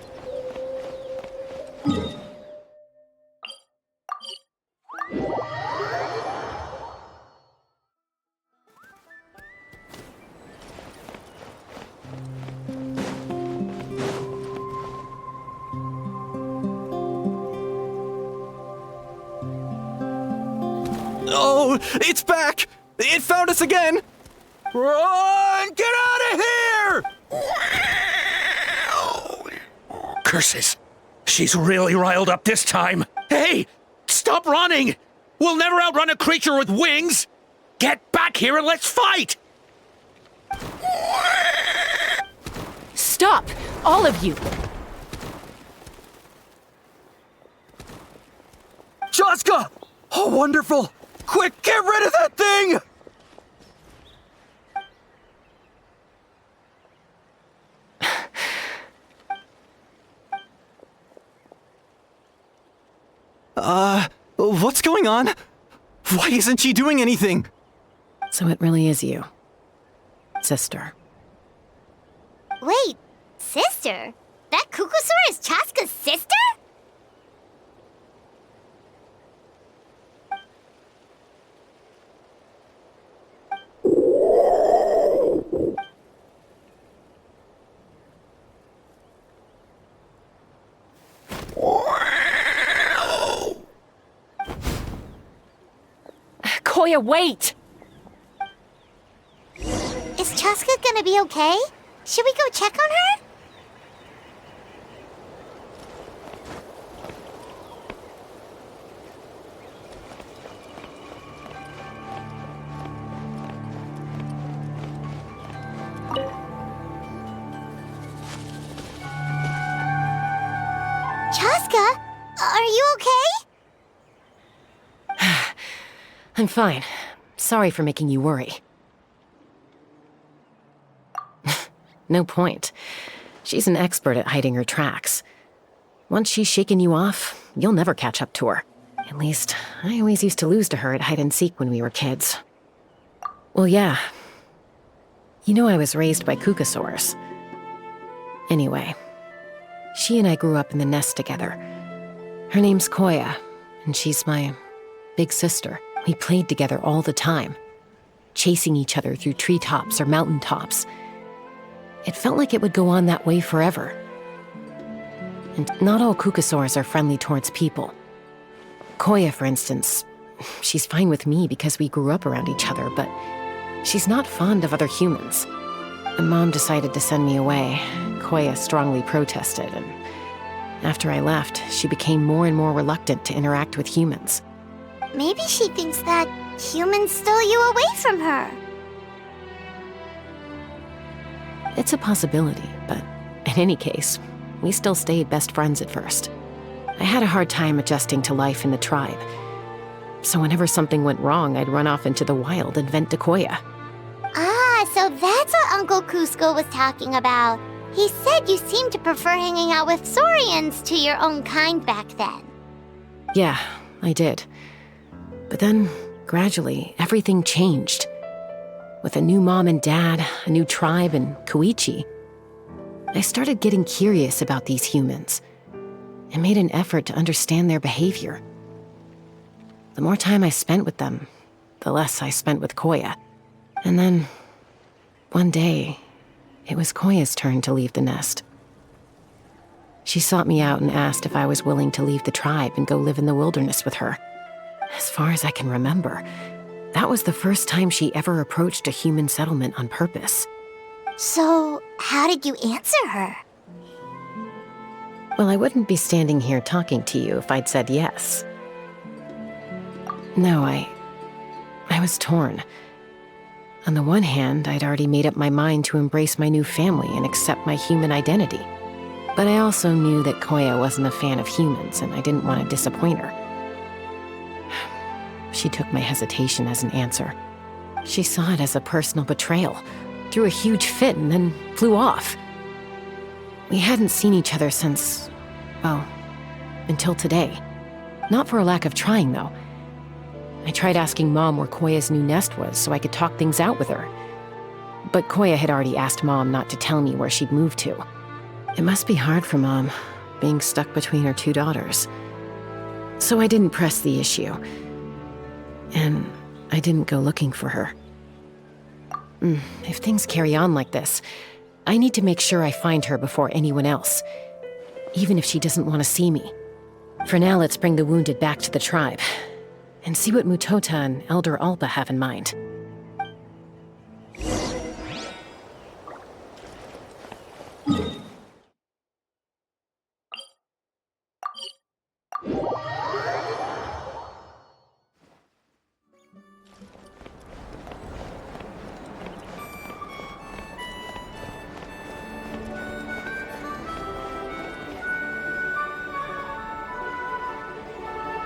Oh, it's back! It found us again! Run! Get out of here! Curses. She's really riled up this time. Hey! Stop running! We'll never outrun a creature with wings! Get back here and let's fight! Stop! All of you! Chasca! Oh, wonderful! Quick, get rid of that thing! What's going on? Why isn't she doing anything? So it really is you, sister. Wait, sister? That Cucosaur is Chasca's sister? Koya, wait! Is Chasca gonna be okay? Should we go check on her? Chasca, are you okay? I'm fine. Sorry for making you worry. No point. She's an expert at hiding her tracks. Once she's shaken you off, you'll never catch up to her. At least, I always used to lose to her at hide-and-seek when we were kids. Well, yeah. You know I was raised by Cucosaurs. Anyway, she and I grew up in the nest together. Her name's Koya, and she's my big sister. We played together all the time, chasing each other through treetops or mountaintops. It felt like it would go on that way forever. And not all Cucosaurs are friendly towards people. Koya, for instance, she's fine with me because we grew up around each other, but she's not fond of other humans. When Mom decided to send me away, Koya strongly protested, and after I left, she became more and more reluctant to interact with humans. Maybe she thinks that humans stole you away from her. It's a possibility, but in any case, we still stayed best friends at first. I had a hard time adjusting to life in the tribe, so whenever something went wrong, I'd run off into the wild and vent to Koya. Ah, so that's what Uncle Cusco was talking about. He said you seemed to prefer hanging out with Saurians to your own kind back then. Yeah, I did. But then, gradually, everything changed. With a new mom and dad, a new tribe, and Koichi, I started getting curious about these humans and made an effort to understand their behavior. The more time I spent with them, the less I spent with Koya. And then, one day, it was Koya's turn to leave the nest. She sought me out and asked if I was willing to leave the tribe and go live in the wilderness with her. As far as I can remember, that was the first time she ever approached a human settlement on purpose. So, how did you answer her? Well, I wouldn't be standing here talking to you if I'd said yes. No, I was torn. On the one hand, I'd already made up my mind to embrace my new family and accept my human identity. But I also knew that Koya wasn't a fan of humans, and I didn't want to disappoint her. She took my hesitation as an answer. She saw it as a personal betrayal, threw a huge fit, and then flew off. We hadn't seen each other since, well, until today. Not for a lack of trying, though. I tried asking Mom where Koya's new nest was so I could talk things out with her. But Koya had already asked Mom not to tell me where she'd moved to. It must be hard for Mom, being stuck between her two daughters. So I didn't press the issue. And I didn't go looking for her. If things carry on like this, I need to make sure I find her before anyone else, even if she doesn't want to see me. For now, let's bring the wounded back to the tribe, and see what Mutota and Elder Alpa have in mind.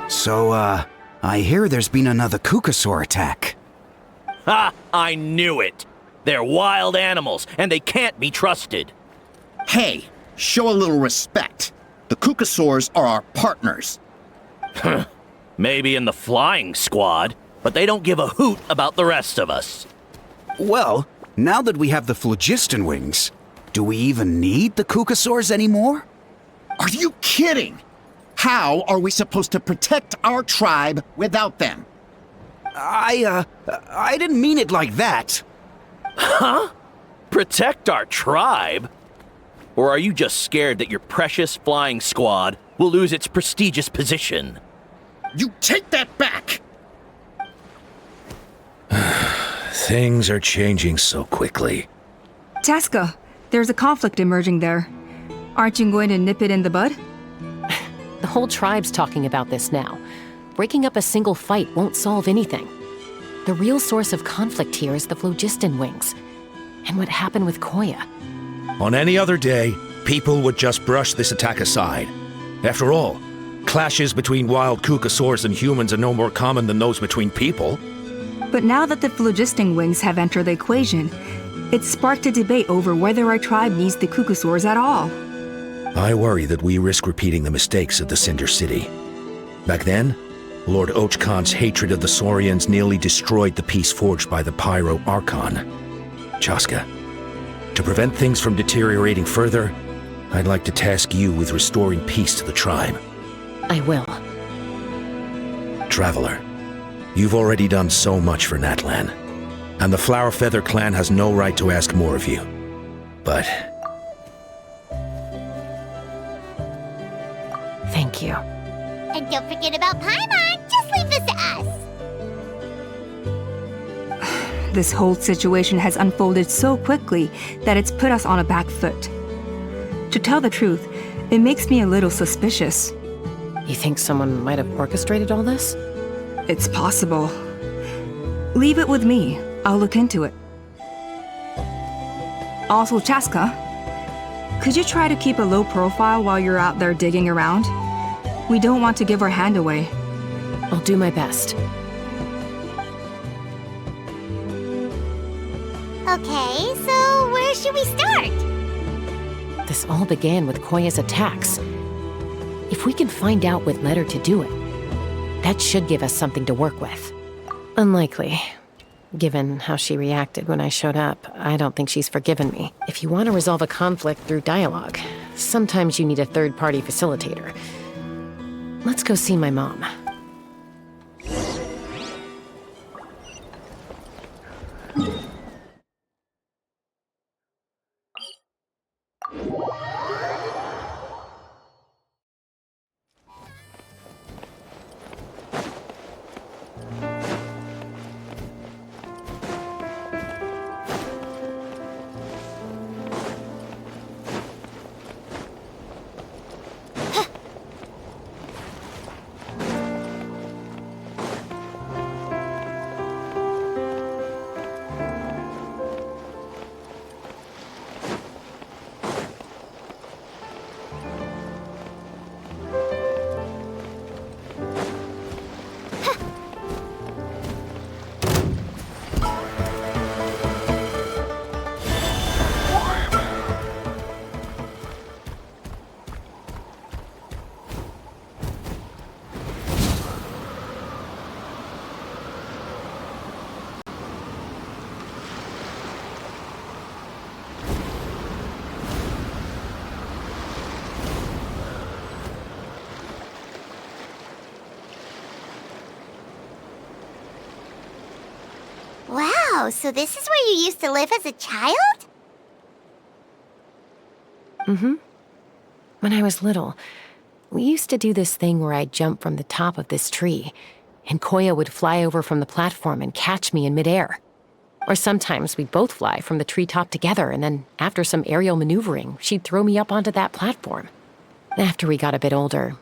So, I hear there's been another Kukasaur attack. Ha! I knew it! They're wild animals, and they can't be trusted. Hey, show a little respect. The Kukasaurs are our partners. Maybe in the flying squad, but they don't give a hoot about the rest of us. Well, now that we have the phlogiston wings, do we even need the Kukasaurs anymore? Are you kidding? How are we supposed to protect our tribe without them? I didn't mean it like that. Huh? Protect our tribe? Or are you just scared that your precious flying squad will lose its prestigious position? You take that back! Things are changing so quickly. Chasca, there's a conflict emerging there. Aren't you going to nip it in the bud? The whole tribe's talking about this now. Breaking up a single fight won't solve anything. The real source of conflict here is the phlogiston wings, and what happened with Koya. On any other day, people would just brush this attack aside. After all, clashes between wild Kukasaurs and humans are no more common than those between people. But now that the phlogiston wings have entered the equation, it's sparked a debate over whether our tribe needs the Kukasaurs at all. I worry that we risk repeating the mistakes of the Cinder City. Back then, Lord Ochkon's hatred of the Saurians nearly destroyed the peace forged by the Pyro Archon. Chasca, to prevent things from deteriorating further, I'd like to task you with restoring peace to the tribe. I will. Traveler, you've already done so much for Natlan, and the Flower Feather clan has no right to ask more of you. But thank you. And don't forget about Paimon. Just leave this to us. This whole situation has unfolded so quickly that it's put us on a back foot. To tell the truth, it makes me a little suspicious. You think someone might have orchestrated all this? It's possible. Leave it with me. I'll look into it. Also, Chasca, could you try to keep a low profile while you're out there digging around? We don't want to give our hand away. I'll do my best. Okay, so where should we start? This all began with Koya's attacks. If we can find out what led her to do it, that should give us something to work with. Unlikely. Given how she reacted when I showed up, I don't think she's forgiven me. If you want to resolve a conflict through dialogue, sometimes you need a third-party facilitator. Let's go see my mom. Wow, so this is where you used to live as a child? Mm-hmm. When I was little, we used to do this thing where I'd jump from the top of this tree, and Koya would fly over from the platform and catch me in midair. Or sometimes we'd both fly from the treetop together, and then after some aerial maneuvering, she'd throw me up onto that platform. After we got a bit older,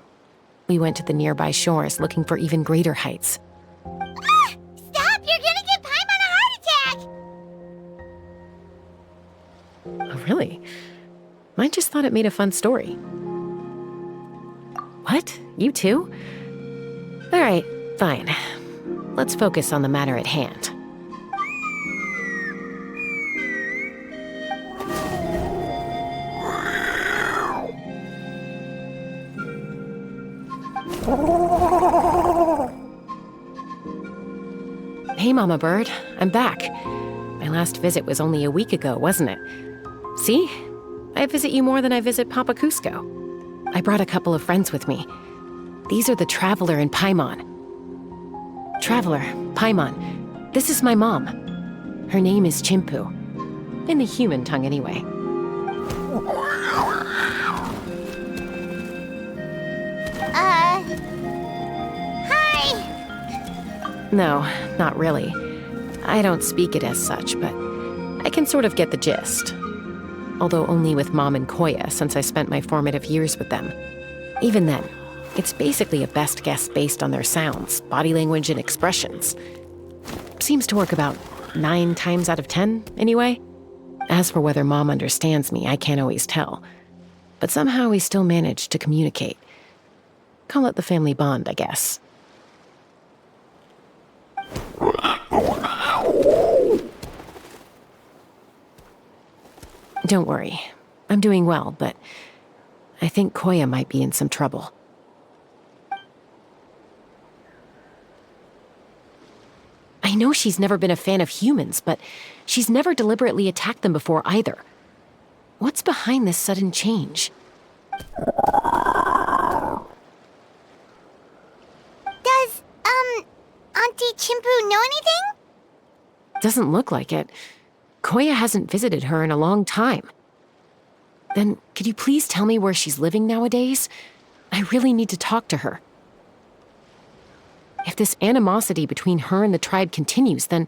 we went to the nearby shores looking for even greater heights. Stop! You're gonna give Paimon a heart attack! Oh, really? I just thought it made a fun story. What? You too? All right, fine. Let's focus on the matter at hand. Hey, Mama Bird. I'm back. My last visit was only a week ago, wasn't it? See? I visit you more than I visit Papa Cusco. I brought a couple of friends with me. These are the Traveler and Paimon. Traveler, Paimon, this is my mom. Her name is Chimpu. In the human tongue, anyway. Hi! No, not really. I don't speak it as such, but I can sort of get the gist. Although only with Mom and Koya, since I spent my formative years with them. Even then, it's basically a best guess based on their sounds, body language, and expressions. Seems to work about 9 times out of 10, anyway. As for whether Mom understands me, I can't always tell. But somehow we still manage to communicate. Call it the family bond, I guess. Don't worry. I'm doing well, but I think Koya might be in some trouble. I know she's never been a fan of humans, but she's never deliberately attacked them before either. What's behind this sudden change? Does, Auntie Chimpu know anything? Doesn't look like it. Koya hasn't visited her in a long time. Then, could you please tell me where she's living nowadays? I really need to talk to her. If this animosity between her and the tribe continues, then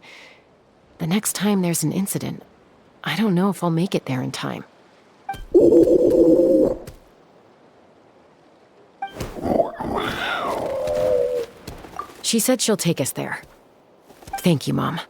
the next time there's an incident, I don't know if I'll make it there in time. She said she'll take us there. Thank you, Mom.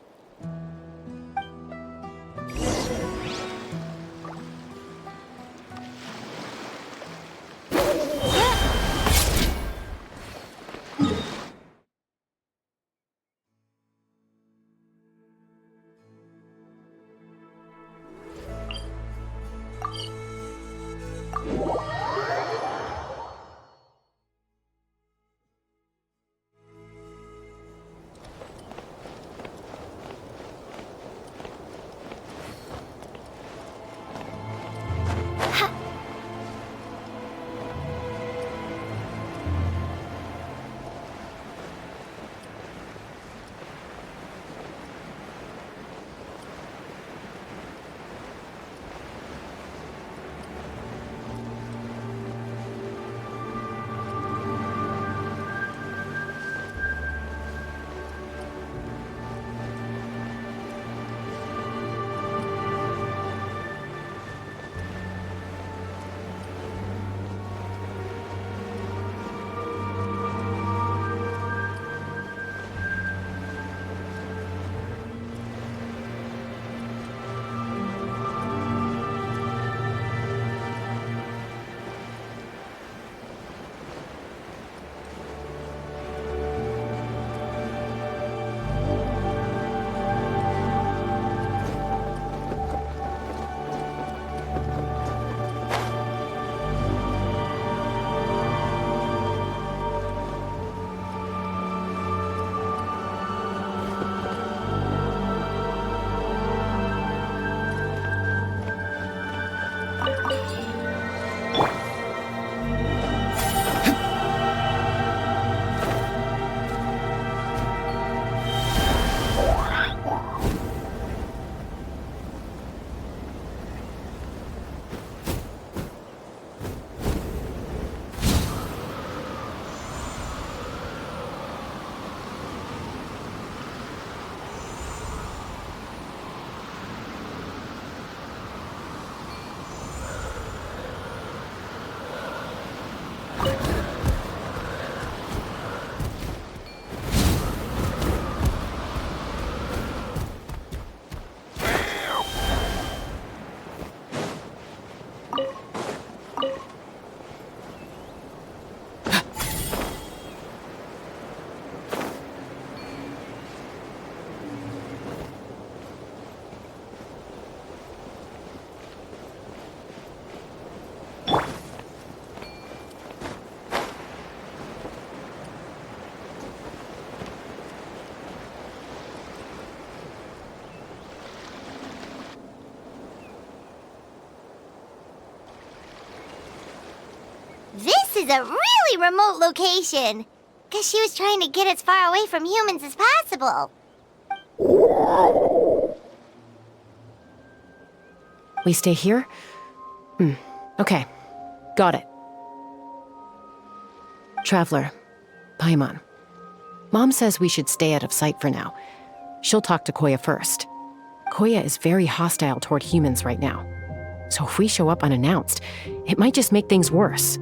This is a really remote location. Guess she was trying to get as far away from humans as possible. We stay here? Okay. Got it. Traveler, Paimon. Mom says we should stay out of sight for now. She'll talk to Koya first. Koya is very hostile toward humans right now. So if we show up unannounced, it might just make things worse.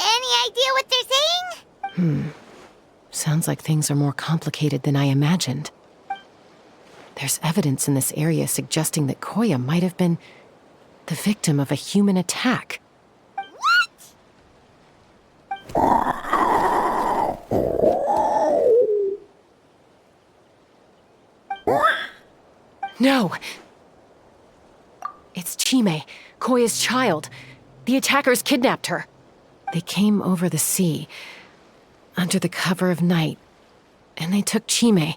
Any idea what they're saying? Sounds like things are more complicated than I imagined. There's evidence in this area suggesting that Koya might have been the victim of a human attack. No! It's Chime, Koya's child. The attackers kidnapped her. They came over the sea, under the cover of night, and they took Chime. What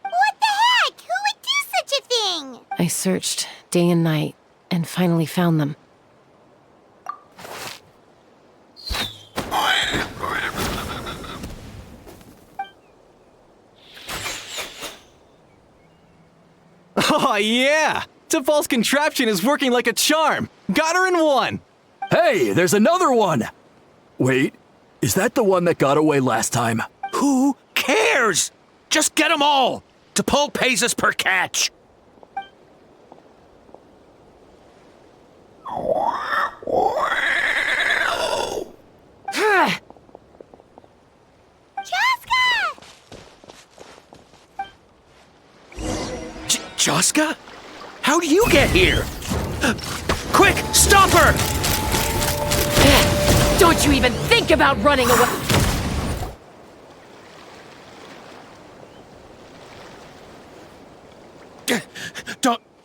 the heck? Who would do such a thing? I searched day and night, and finally found them. Oh, yeah! T'Pol's contraption is working like a charm. Got her in one. Hey, there's another one! Wait, is that the one that got away last time? Who cares? Just get them all! T'Pol pays us per catch. Chasca! Chasca? How do you get here? Quick, stop her! Don't you even think about running away!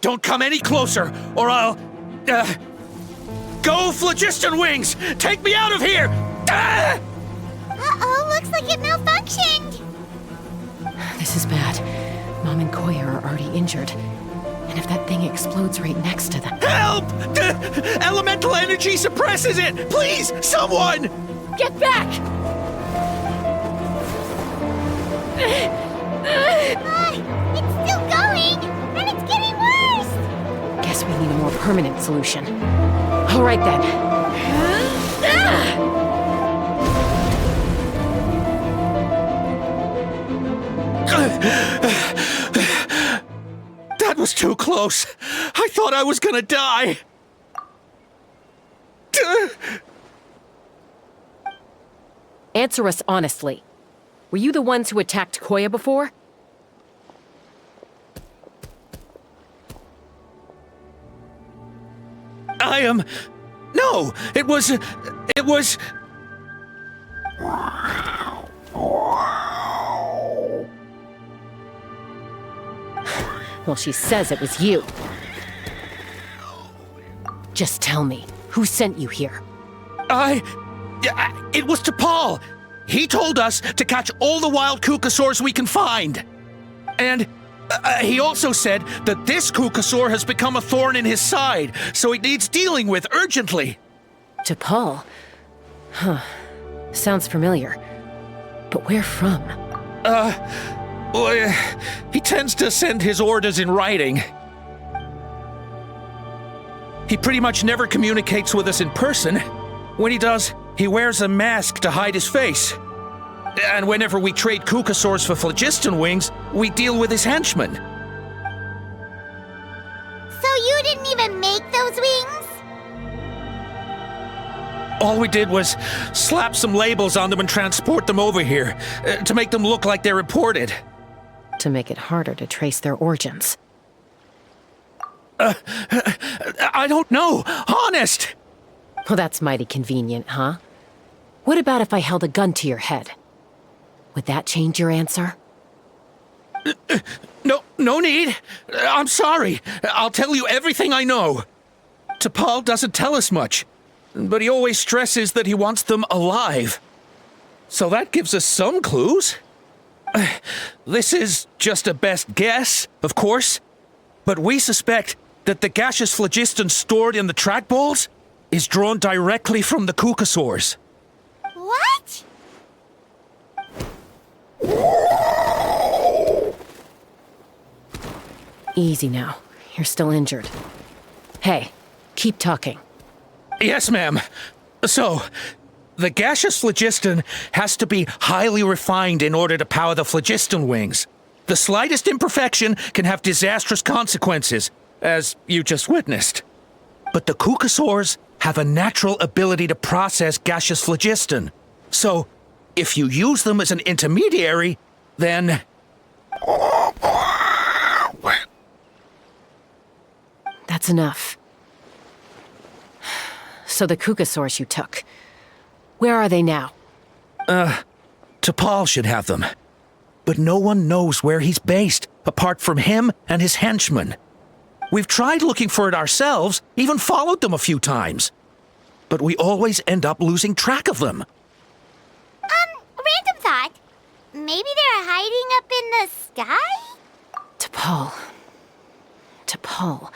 Don't come any closer, or I'll... Go, Phlogiston Wings! Take me out of here! Ah! Uh-oh, looks like it malfunctioned. This is bad. Mom and Koya are already injured. And if that thing explodes right next to them... Help! Elemental energy suppresses it! Please, someone! Get back! It's still going, and it's getting worse. Guess we need a more permanent solution. All right then. That was too close. I thought I was gonna die. Answer us honestly. Were you the ones who attacked Koya before? I am... No, it was... Well, she says it was you. Just tell me, who sent you here? It was T'Pol. He told us to catch all the wild Kukasaurs we can find. And he also said that this Kukasaur has become a thorn in his side, so it needs dealing with urgently. T'Pol? Huh. Sounds familiar. But where from? Well, he tends to send his orders in writing. He pretty much never communicates with us in person. When he does, he wears a mask to hide his face. And whenever we trade Kukasaurs for Phlogiston Wings, we deal with his henchmen. So you didn't even make those wings? All we did was slap some labels on them and transport them over here, to make them look like they're imported. To make it harder to trace their origins. I don't know, honest! Well, that's mighty convenient, huh? What about if I held a gun to your head? Would that change your answer? No need. I'm sorry. I'll tell you everything I know. T'Pol doesn't tell us much, but he always stresses that he wants them alive. So that gives us some clues. This is just a best guess, of course, but we suspect that the gaseous phlogiston stored in the trackballs is drawn directly from the Kukasaurs. What? Easy now. You're still injured. Hey, keep talking. Yes, ma'am. So, the gaseous phlogiston has to be highly refined in order to power the phlogiston wings. The slightest imperfection can have disastrous consequences, as you just witnessed. But the Kukasaurs have a natural ability to process gaseous phlogiston. So, if you use them as an intermediary, then... That's enough. So the Kukasaurs you took, where are they now? T'Pol should have them. But no one knows where he's based, apart from him and his henchmen. We've tried looking for it ourselves, even followed them a few times. But we always end up losing track of them. Random thought. Maybe they're hiding up in the sky? T'Pol. T'Pol.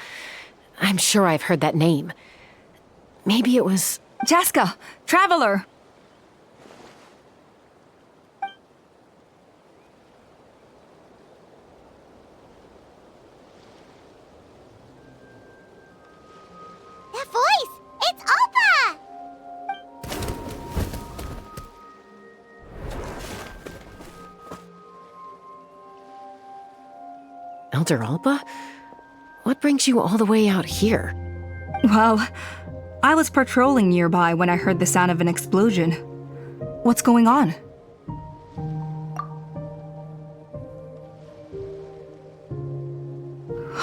I'm sure I've heard that name. Maybe it was... Chasca, Traveler! Elder Alba? What brings you all the way out here? Well, I was patrolling nearby when I heard the sound of an explosion. What's going on?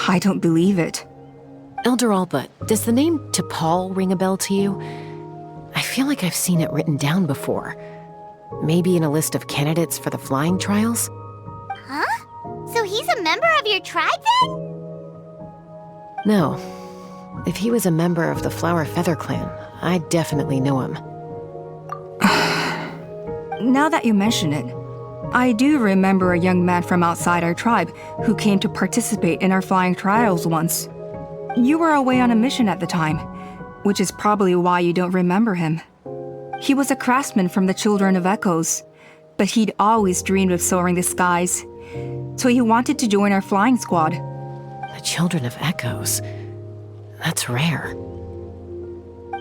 I don't believe it. Elder Alba, does the name T'Pol ring a bell to you? I feel like I've seen it written down before. Maybe in a list of candidates for the flying trials? Huh? So he's a member of your tribe then? No. If he was a member of the Flower Feather Clan, I'd definitely know him. Now that you mention it, I do remember a young man from outside our tribe who came to participate in our flying trials once. You were away on a mission at the time, which is probably why you don't remember him. He was a craftsman from the Children of Echoes, but he'd always dreamed of soaring the skies, so he wanted to join our flying squad. The Children of Echoes? That's rare.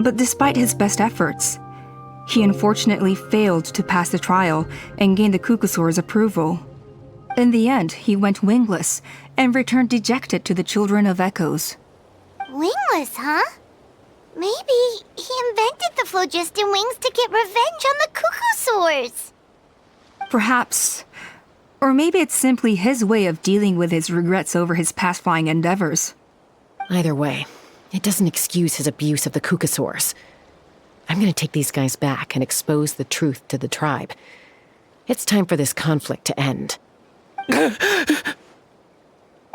But despite his best efforts, he unfortunately failed to pass the trial and gain the Cuckoosaur's approval. In the end, he went wingless and returned dejected to the Children of Echoes. Wingless, huh? Maybe he invented the phlogiston wings to get revenge on the Cuckoosaurs. Perhaps. Or maybe it's simply his way of dealing with his regrets over his past flying endeavors. Either way, it doesn't excuse his abuse of the Cuckoosaurs. I'm gonna take these guys back and expose the truth to the tribe. It's time for this conflict to end.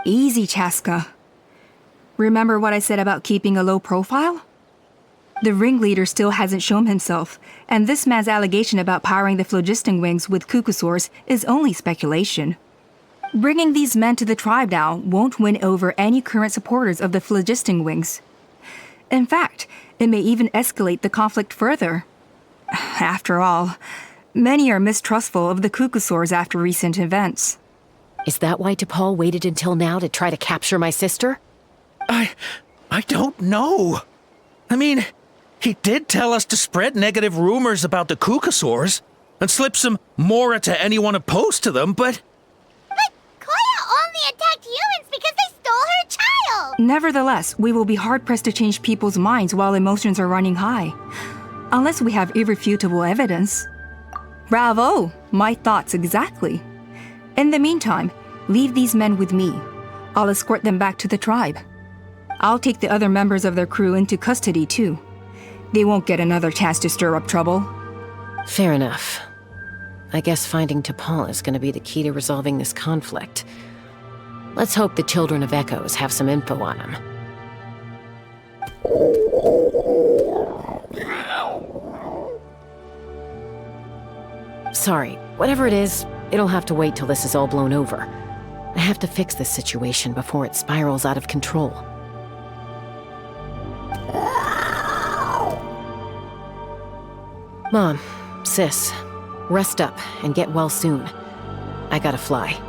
Easy, Chasca. Remember what I said about keeping a low profile? The ringleader still hasn't shown himself, and this man's allegation about powering the phlogiston wings with Cuckoosaurs is only speculation. Bringing these men to the tribe now won't win over any current supporters of the phlogiston wings. In fact, it may even escalate the conflict further. After all, many are mistrustful of the Cuckoosaurs after recent events. Is that why T'Pol waited until now to try to capture my sister? I don't know. I mean, he did tell us to spread negative rumors about the Cuckoosaurs and slip some Mora to anyone opposed to them, but... But Koya only attacked humans because they stole her child! Nevertheless, we will be hard-pressed to change people's minds while emotions are running high. Unless we have irrefutable evidence. Bravo! My thoughts exactly. In the meantime, leave these men with me. I'll escort them back to the tribe. I'll take the other members of their crew into custody, too. They won't get another chance to stir up trouble. Fair enough. I guess finding T'Pol is gonna be the key to resolving this conflict. Let's hope the Children of Echoes have some info on him. Sorry, whatever it is, it'll have to wait till this is all blown over. I have to fix this situation before it spirals out of control. Mom, sis, rest up and get well soon. I gotta fly.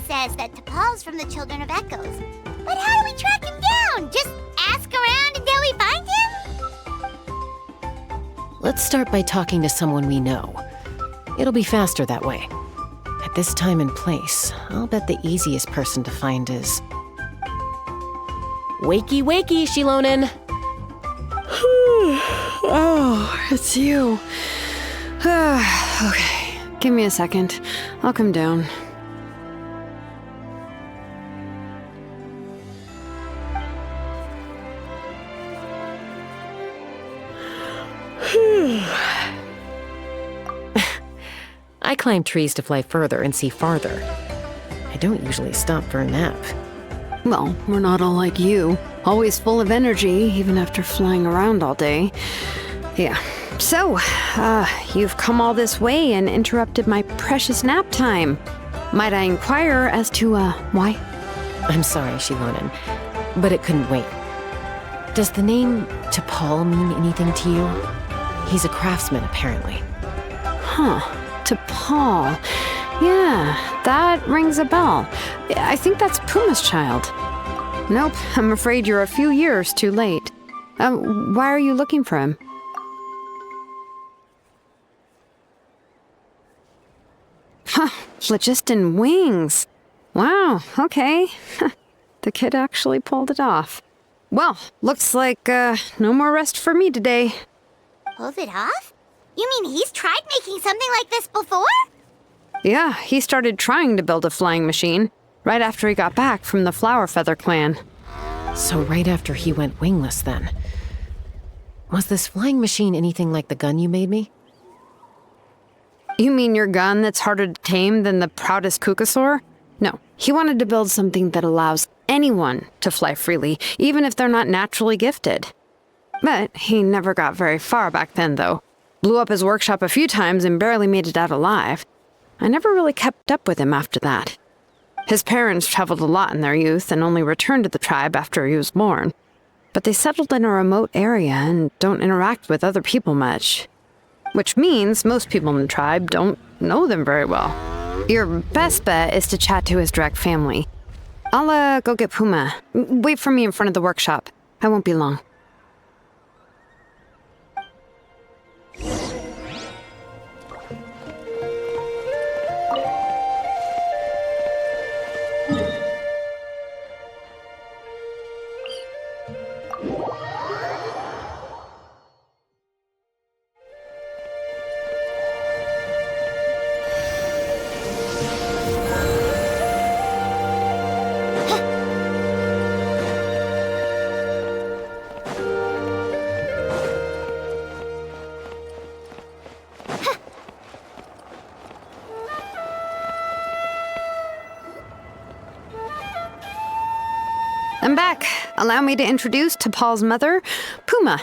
Says that T'Pol's from the Children of Echoes. But how do we track him down? Just ask around until we find him? Let's start by talking to someone we know. It'll be faster that way. At this time and place, I'll bet the easiest person to find is... Wakey, wakey, Shilonen! Oh, it's you. Okay, give me a second. I'll come down. I climb trees to fly further and see farther. I don't usually stop for a nap. Well, we're not all like you. Always full of energy, even after flying around all day. Yeah. So, you've come all this way and interrupted my precious nap time. Might I inquire as to, why? I'm sorry, Shilonen, but it couldn't wait. Does the name T'Pol mean anything to you? He's a craftsman, apparently. Huh. T'Pol. Yeah, that rings a bell. I think that's Puma's child. Nope, I'm afraid you're a few years too late. Why are you looking for him? Huh, phlogiston wings. Wow, okay. The kid actually pulled it off. Well, looks like, no more rest for me today. Pulled it off? You mean he's tried making something like this before? Yeah, he started trying to build a flying machine right after he got back from the Flower Feather clan. So right after he went wingless, then. Was this flying machine anything like the gun you made me? You mean your gun that's harder to tame than the proudest Kukasaur? No, he wanted to build something that allows anyone to fly freely, even if they're not naturally gifted. But he never got very far back then, though. Blew up his workshop a few times and barely made it out alive. I never really kept up with him after that. His parents traveled a lot in their youth and only returned to the tribe after he was born. But they settled in a remote area and don't interact with other people much. Which means most people in the tribe don't know them very well. Your best bet is to chat to his direct family. I'll, go get Puma. Wait for me in front of the workshop. I won't be long. I'm back. Allow me to introduce T'Pol's mother, Puma.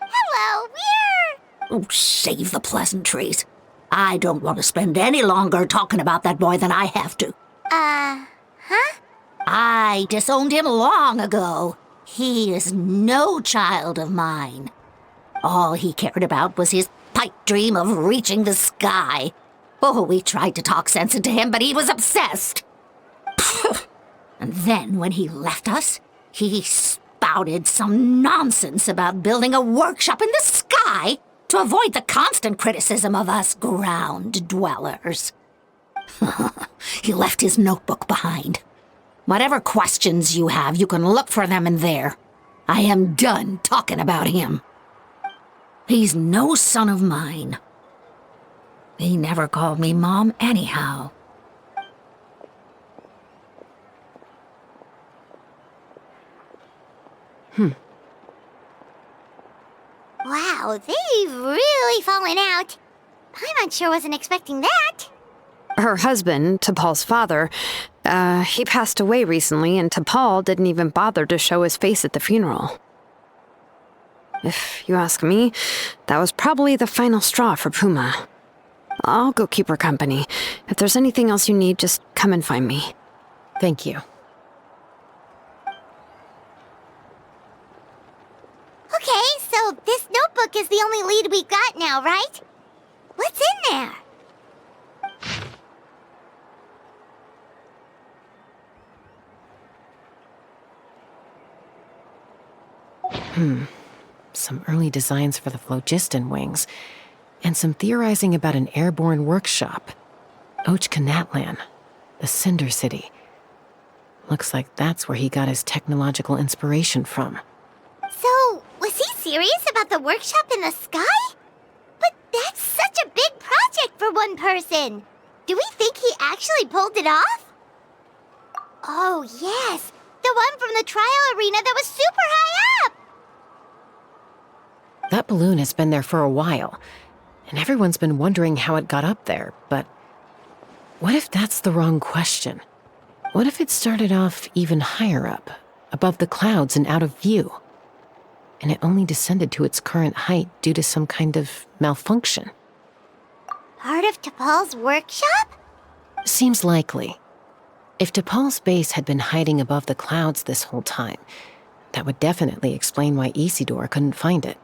Hello, we're... Oh, save the pleasantries. I don't want to spend any longer talking about that boy than I have to. Huh? I disowned him long ago. He is no child of mine. All he cared about was his pipe dream of reaching the sky. Oh, we tried to talk sense into him, but he was obsessed. And then when he left us, he spouted some nonsense about building a workshop in the sky to avoid the constant criticism of us ground dwellers. He left his notebook behind. Whatever questions you have, you can look for them in there. I am done talking about him. He's no son of mine. He never called me Mom anyhow. Wow, they've really fallen out. Paimon sure wasn't expecting that. Her husband, T'Pol's father, he passed away recently, and T'Pol didn't even bother to show his face at the funeral. If you ask me, that was probably the final straw for Puma. I'll go keep her company. If there's anything else you need, just come and find me. Thank you. Okay, so this notebook is the only lead we've got now, right? What's in there? Some early designs for the phlogiston wings, and some theorizing about an airborne workshop. Ochkanatlan, the Cinder City. Looks like that's where he got his technological inspiration from. So, was he serious about the workshop in the sky? But that's such a big project for one person. Do we think he actually pulled it off? Oh, yes. The one from the trial arena that was super high up. That balloon has been there for a while, and everyone's been wondering how it got up there, but what if that's the wrong question? What if it started off even higher up, above the clouds and out of view, and it only descended to its current height due to some kind of malfunction? Part of T'Pol's workshop? Seems likely. If T'Pol's base had been hiding above the clouds this whole time, that would definitely explain why Isidore couldn't find it.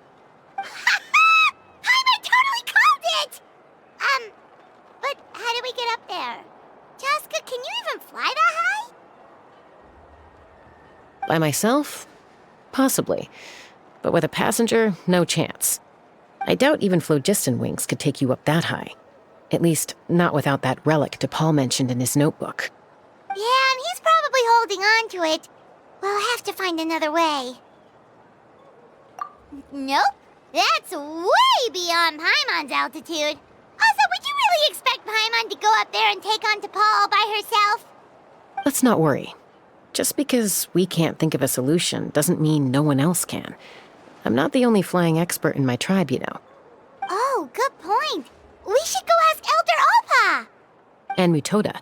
I totally called it! But how do we get up there? Chasca, can you even fly that high? By myself? Possibly. But with a passenger, no chance. I doubt even phlogiston wings could take you up that high. At least, not without that relic T'Pol mentioned in his notebook. Yeah, and he's probably holding on to it. We'll have to find another way. Nope. That's way beyond Paimon's altitude. Also, would you really expect Paimon to go up there and take on T'Pol all by herself? Let's not worry. Just because we can't think of a solution doesn't mean no one else can. I'm not the only flying expert in my tribe, you know. Oh, good point. We should go ask Elder Alpa! And Mutoda.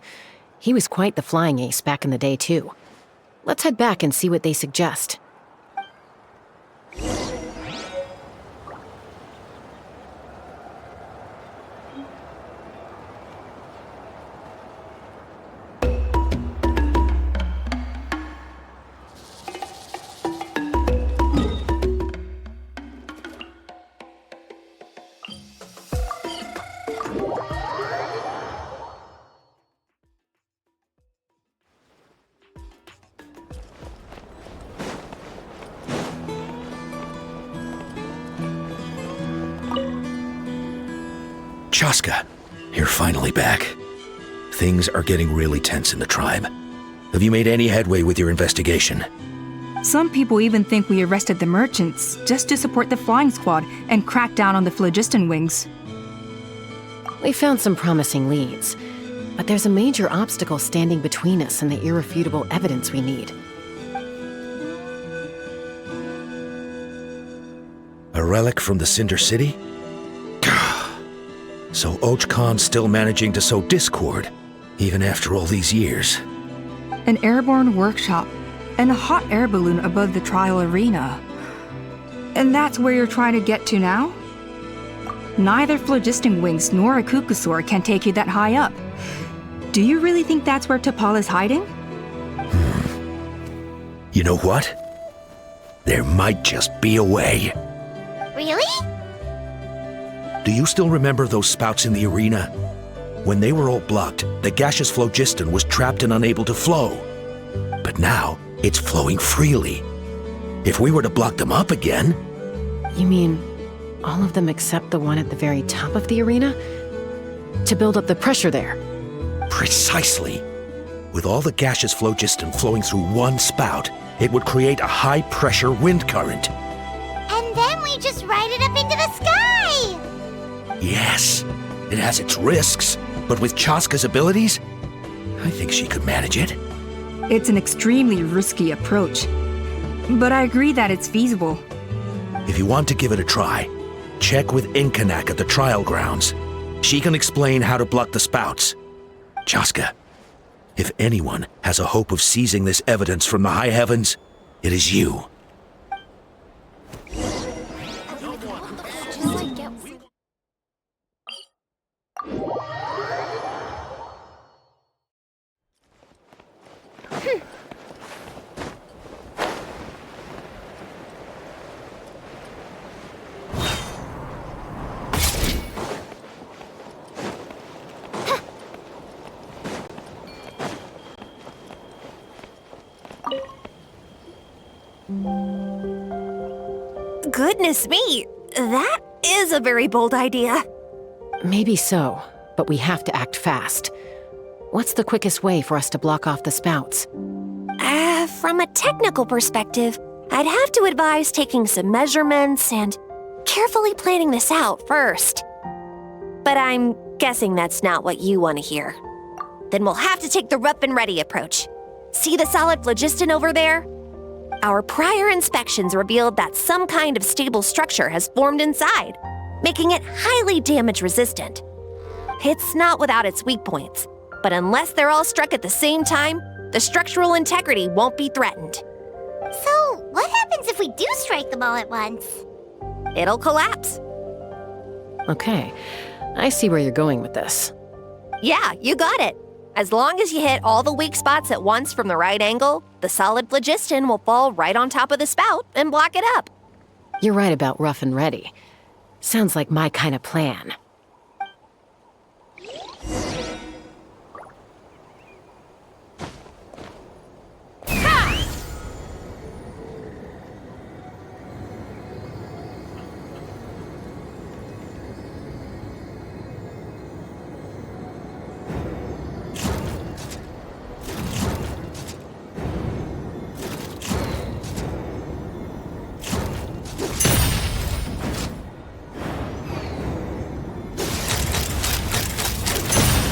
He was quite the flying ace back in the day, too. Let's head back and see what they suggest. Chasca, you're finally back. Things are getting really tense in the tribe. Have you made any headway with your investigation? Some people even think we arrested the merchants just to support the flying squad and crack down on the phlogiston wings. We found some promising leads, but there's a major obstacle standing between us and the irrefutable evidence we need. A relic from the Cinder City? So Och Khan's still managing to sow discord, even after all these years. An airborne workshop and a hot air balloon above the trial arena. And that's where you're trying to get to now? Neither phlogiston wings nor a Kukusaur can take you that high up. Do you really think that's where T'Pol is hiding? You know what? There might just be a way. Really? Do you still remember those spouts in the arena? When they were all blocked, the gaseous phlogiston was trapped and unable to flow. But now, it's flowing freely. If we were to block them up again... You mean all of them except the one at the very top of the arena? To build up the pressure there? Precisely. With all the gaseous phlogiston flowing through one spout, it would create a high-pressure wind current. And then we just ride it up into the sky! Yes, it has its risks, but with Chasca's abilities, I think she could manage it. It's an extremely risky approach, but I agree that it's feasible. If you want to give it a try, check with Inkanak at the trial grounds. She can explain how to block the spouts. Chasca, if anyone has a hope of seizing this evidence from the high heavens, it is you. Goodness me, that is a very bold idea. Maybe so, but we have to act fast. What's the quickest way for us to block off the spouts? From a technical perspective, I'd have to advise taking some measurements and carefully planning this out first. But I'm guessing that's not what you want to hear. Then we'll have to take the rough and ready approach. See the solid phlogiston over there? Our prior inspections revealed that some kind of stable structure has formed inside, making it highly damage resistant. It's not without its weak points, but unless they're all struck at the same time, the structural integrity won't be threatened. So, what happens if we do strike them all at once? It'll collapse. Okay, I see where you're going with this. Yeah, you got it. As long as you hit all the weak spots at once from the right angle, the solid phlogiston will fall right on top of the spout and block it up. You're right about rough and ready. Sounds like my kind of plan.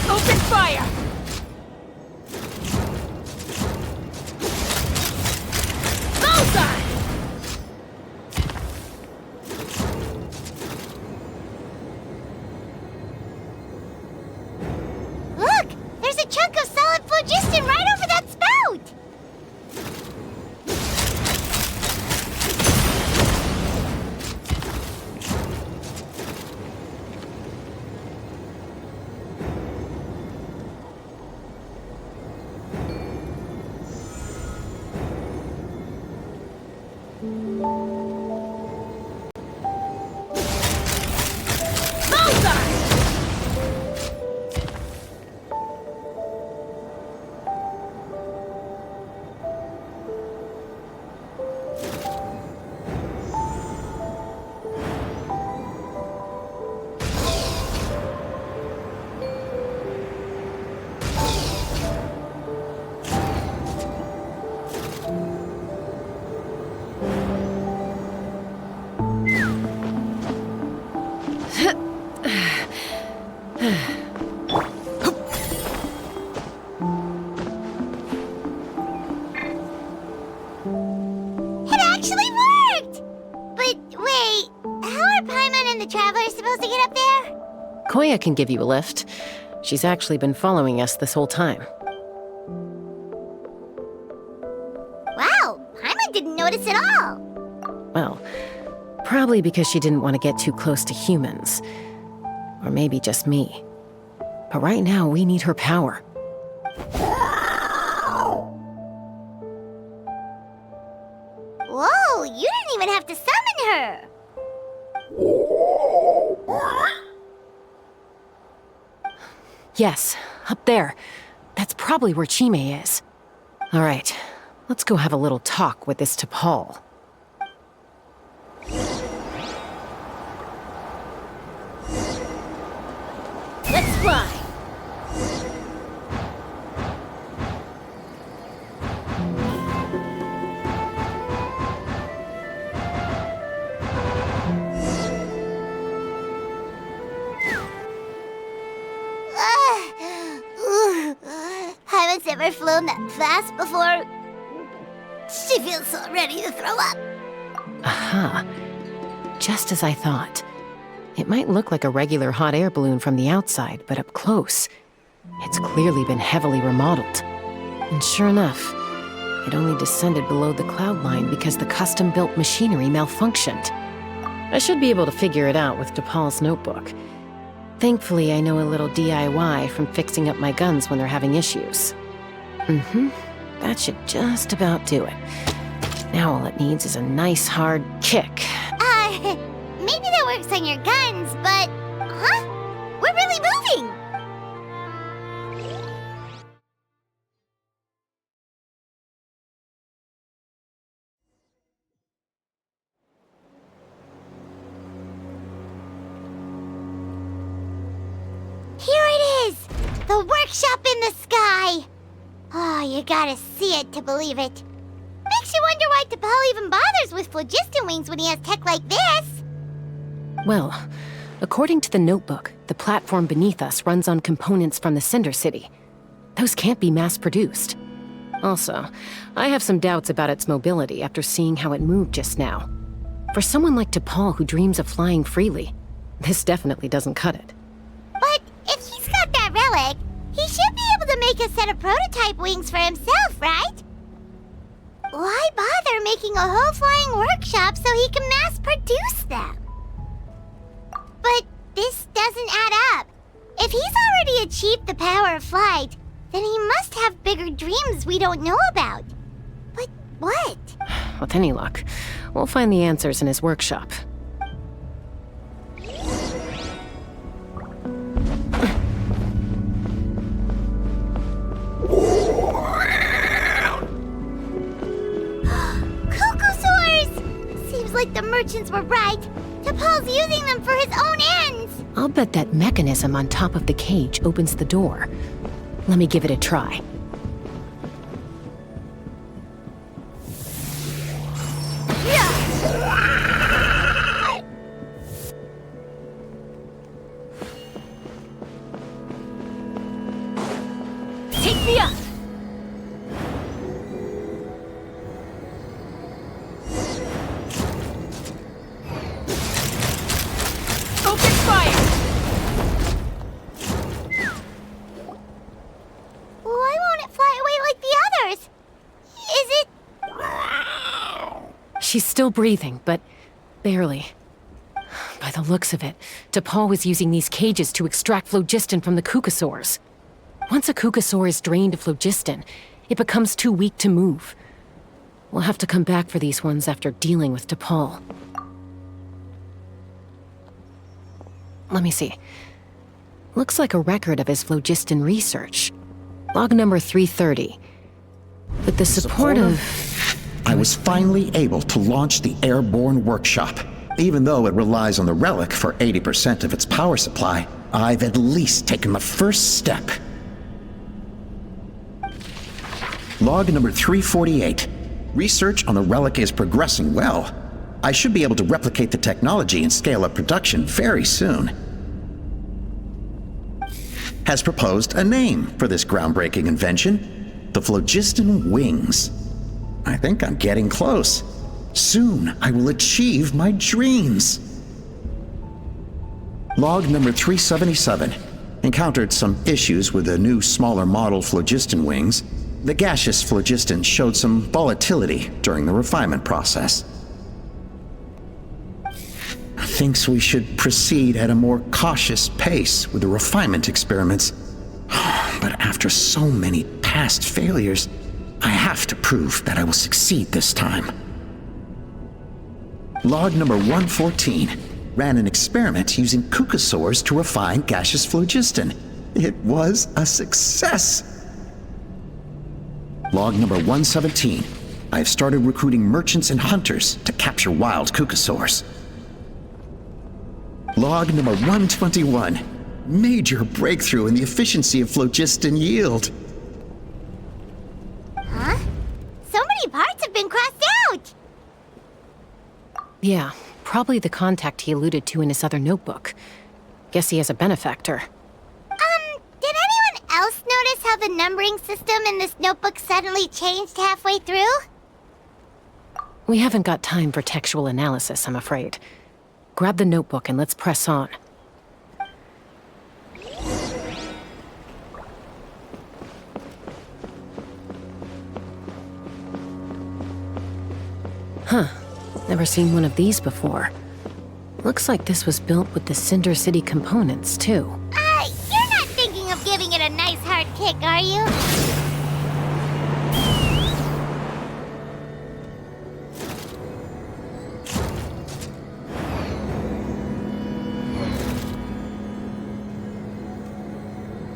Open fire! Bullseye! Look! There's a chunk of solid phlogiston right over that spout! It actually worked! But wait, how are Paimon and the Traveler supposed to get up there? Koya can give you a lift. She's actually been following us this whole time. Wow, Paimon didn't notice at all. Well, probably because she didn't want to get too close to humans. Or maybe just me. But right now, we need her power. Whoa, you didn't even have to summon her! Yes, up there. That's probably where Chime is. All right, let's go have a little talk with this T'Pol. Let's fly! Paimon's never flown that fast before. She feels so ready to throw up. Aha. Just as I thought. It might look like a regular hot air balloon from the outside, but up close, it's clearly been heavily remodeled. And sure enough, it only descended below the cloud line because the custom-built machinery malfunctioned. I should be able to figure it out with T'Pol's notebook. Thankfully, I know a little DIY from fixing up my guns when they're having issues. That should just about do it. Now all it needs is a nice hard kick. Maybe that works on your guns, but... Huh? We're really moving! Here it is! The workshop in the sky! Oh, you gotta see it to believe it. Makes you wonder why T'Pol even bothers with phlogiston wings when he has tech like this. Well, according to the notebook, the platform beneath us runs on components from the Cinder City. Those can't be mass-produced. Also, I have some doubts about its mobility after seeing how it moved just now. For someone like DePaul who dreams of flying freely, this definitely doesn't cut it. But if he's got that relic, he should be able to make a set of prototype wings for himself, right? Why bother making a whole flying workshop so he can mass produce them? But this doesn't add up. If he's already achieved the power of flight, then he must have bigger dreams we don't know about. But what? With any luck, we'll find the answers in his workshop. Cuckoosaurs! Seems like the merchants were right. DePaul's using them for his own ends. I'll bet that mechanism on top of the cage opens the door. Let me give it a try. Take me up! Open fire! Why won't it fly away like the others? Is it... She's still breathing, but barely. By the looks of it, DePaul was using these cages to extract phlogiston from the cuckosaurs. Once a cuckosaur is drained of phlogiston, it becomes too weak to move. We'll have to come back for these ones after dealing with DePaul. Let me see. Looks like a record of his phlogiston research. Log number 330. With the support of... I was finally able to launch the airborne workshop. Even though it relies on the relic for 80% of its power supply, I've at least taken the first step. Log number 348. Research on the relic is progressing well. I should be able to replicate the technology and scale up production very soon. Has proposed a name for this groundbreaking invention: the phlogiston wings. I think I'm getting close. Soon I will achieve my dreams. Log number 377. Encountered some issues with the new smaller model phlogiston wings. The gaseous phlogiston showed some volatility during the refinement process. Thinks we should proceed at a more cautious pace with the refinement experiments. But after so many past failures, I have to prove that I will succeed this time. Log number 114. Ran an experiment using cuckosaurs to refine gaseous phlogiston. It was a success. Log number 117. I have started recruiting merchants and hunters to capture wild cuckosaurs. Log number 121. Major breakthrough in the efficiency of phlogiston yield. Huh? So many parts have been crossed out! Yeah, probably the contact he alluded to in his other notebook. Guess he has a benefactor. Did anyone else notice how the numbering system in this notebook suddenly changed halfway through? We haven't got time for textual analysis, I'm afraid. Grab the notebook and let's press on. Huh. Never seen one of these before. Looks like this was built with the Cinder City components, too. You're not thinking of giving it a nice hard kick, are you?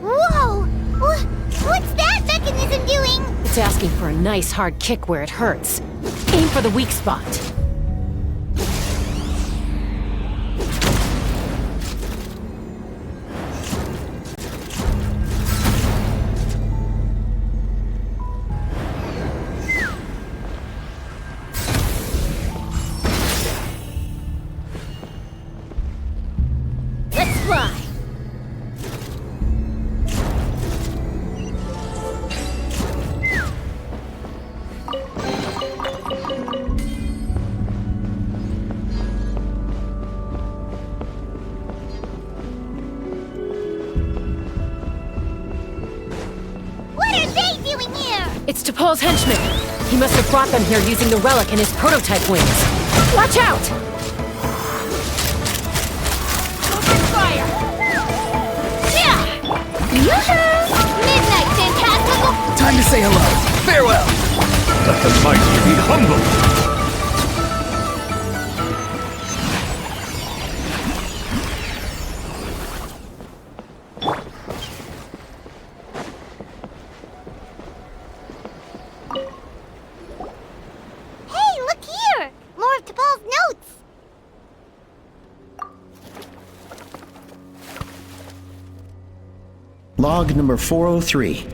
Whoa! What's that mechanism doing? It's asking for a nice hard kick where it hurts. Aim for the weak spot. Let's fly! It's T'Pol's henchman. He must have brought them here using the relic in his prototype wings. Watch out! Open fire! Yeah! Midnight, fantastical! Time to say hello. Farewell. Let the mighty be humble. Hey, look here! More of T'Pol's notes! Log number 403.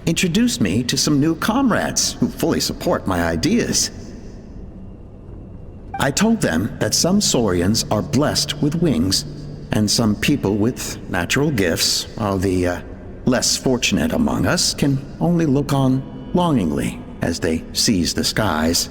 Introduce me to some new comrades who fully support my ideas. I told them that some Saurians are blessed with wings, and some people with natural gifts, while the less fortunate among us can only look on longingly as they seize the skies.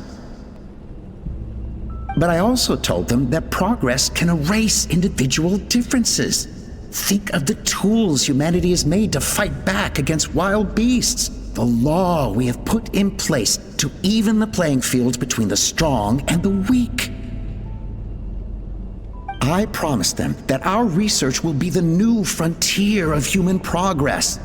But I also told them that progress can erase individual differences. Think of the tools humanity has made to fight back against wild beasts. The law we have put in place to even the playing field between the strong and the weak. I promised them that our research will be the new frontier of human progress.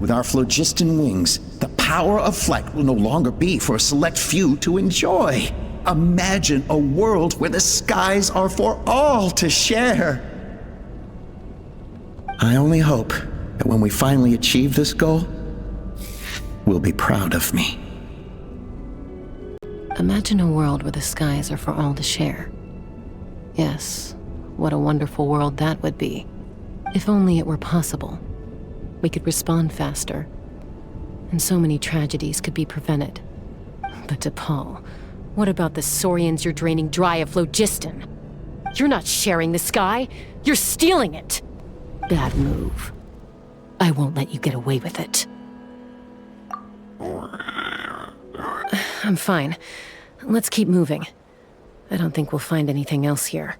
With our phlogiston wings, the power of flight will no longer be for a select few to enjoy. Imagine a world where the skies are for all to share. I only hope that when we finally achieve this goal, we'll be proud of me. Imagine a world where the skies are for all to share. Yes, what a wonderful world that would be. If only it were possible. We could respond faster, and so many tragedies could be prevented. But T'Pol, what about the Saurians you're draining dry of phlogiston? You're not sharing the sky, you're stealing it! Bad move. I won't let you get away with it. I'm fine. Let's keep moving. I don't think we'll find anything else here.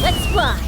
Let's fly!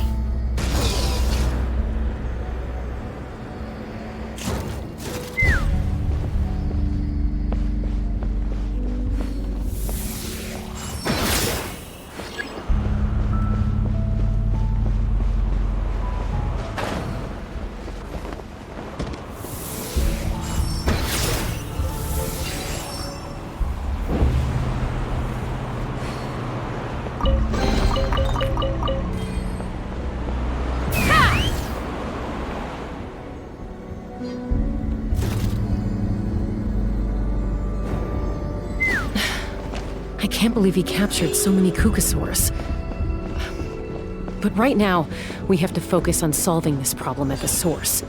I can't believe he captured so many Kukasaurs. But right now, we have to focus on solving this problem at the source.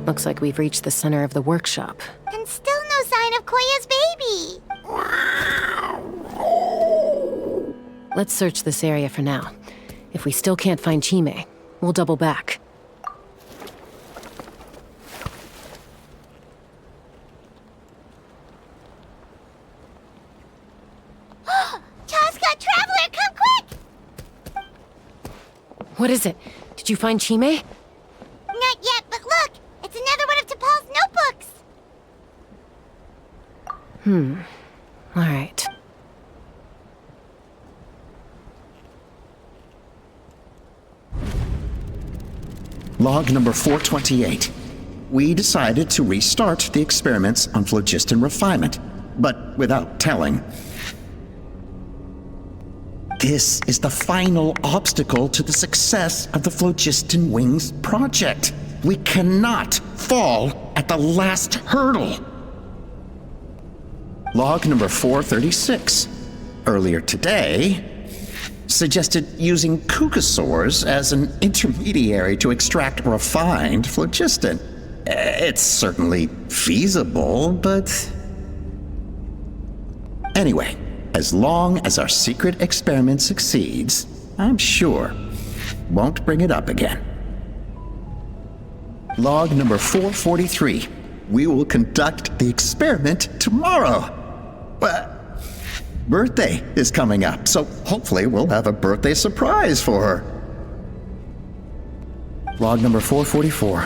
Looks like we've reached the center of the workshop. And still no sign of Koya's baby! Let's search this area for now. If we still can't find Chime, we'll double back. Chasca, Traveler, come quick! What is it? Did you find Chime? Not yet, but look! It's another one of T'Pol's notebooks! All right. Log number 428. We decided to restart the experiments on phlogiston refinement, but without telling. This is the final obstacle to the success of the Phlogiston Wings project. We cannot fall at the last hurdle. Log number 436. Earlier today, suggested using cucosaurs as an intermediary to extract refined phlogiston. It's certainly feasible, but... Anyway, as long as our secret experiment succeeds, I'm sure won't bring it up again. Log number 443. We will conduct the experiment tomorrow. Birthday is coming up, so hopefully we'll have a birthday surprise for her. Log number 444.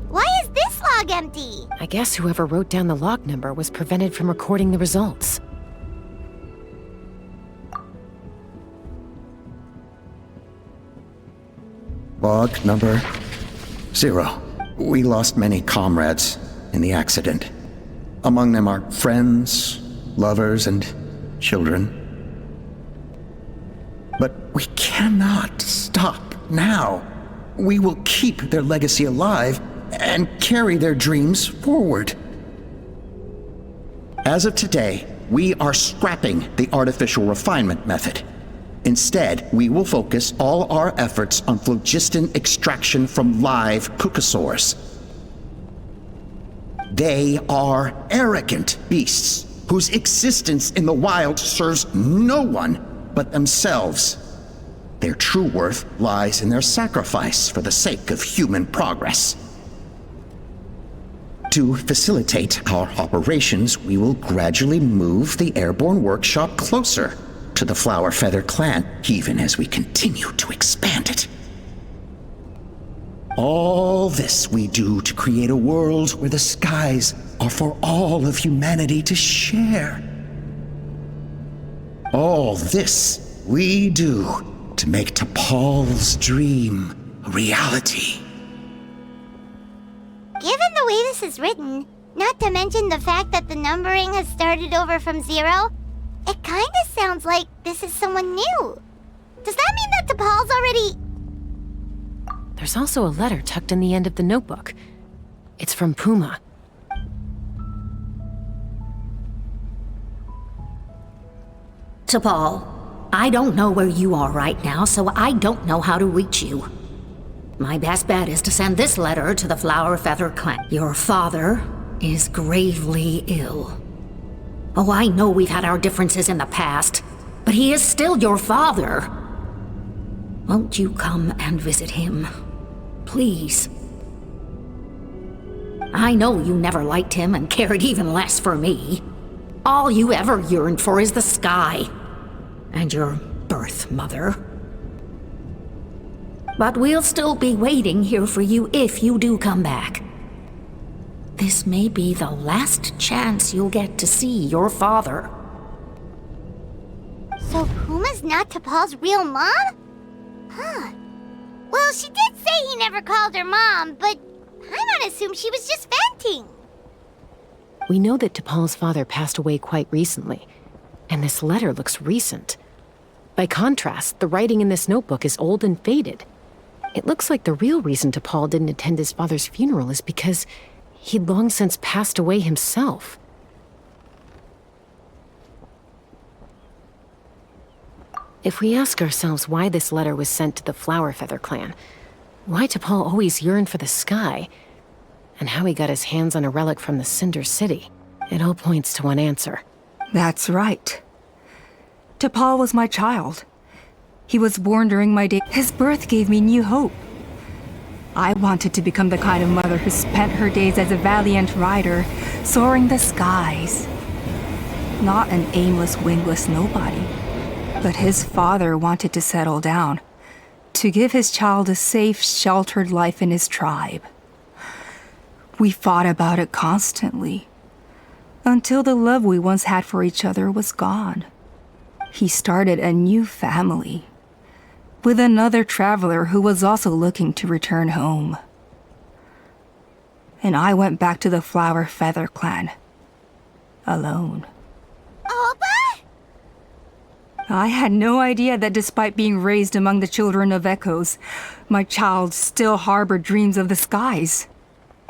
Why is this log empty? I guess whoever wrote down the log number was prevented from recording the results. Log number 0. We lost many comrades in the accident. Among them are friends, lovers, and children. But we cannot stop now. We will keep their legacy alive and carry their dreams forward. As of today, we are scrapping the artificial refinement method. Instead, we will focus all our efforts on phlogiston extraction from live cucosaurs. They are arrogant beasts whose existence in the wild serves no one but themselves. Their true worth lies in their sacrifice for the sake of human progress. To facilitate our operations, we will gradually move the airborne workshop closer to the Flower Feather clan, even as we continue to expand it. All this we do to create a world where the skies are for all of humanity to share. All this we do to make T'Pol's dream a reality. Given the way this is written, not to mention the fact that the numbering has started over from 0, it kinda sounds like this is someone new. Does that mean that T'Pol's already... There's also a letter tucked in the end of the notebook. It's from Puma. T'Pol, I don't know where you are right now, so I don't know how to reach you. My best bet is to send this letter to the Flower Feather clan. Your father is gravely ill. Oh, I know we've had our differences in the past, but he is still your father. Won't you come and visit him? Please. I know you never liked him and cared even less for me. All you ever yearned for is the sky. And your birth mother. But we'll still be waiting here for you if you do come back. This may be the last chance you'll get to see your father. So Puma's not T'Pol's real mom? Huh. Well, she did say he never called her mom, but I'm gonna assume she was just venting. We know that T'Pol's father passed away quite recently, and this letter looks recent. By contrast, the writing in this notebook is old and faded. It looks like the real reason T'Pol didn't attend his father's funeral is because he'd long since passed away himself. If we ask ourselves why this letter was sent to the Flower Feather clan, why T'Pol always yearned for the sky, and how he got his hands on a relic from the Cinder City, it all points to one answer. That's right. T'Pol was my child. He was born during my day. His birth gave me new hope. I wanted to become the kind of mother who spent her days as a valiant rider, soaring the skies. Not an aimless, wingless nobody. But his father wanted to settle down, to give his child a safe, sheltered life in his tribe. We fought about it constantly, until the love we once had for each other was gone. he started a new family with another traveler who was also looking to return home. And I went back to the Flower Feather clan, alone. Alpa? I had no idea that despite being raised among the children of echoes, my child still harbored dreams of the skies.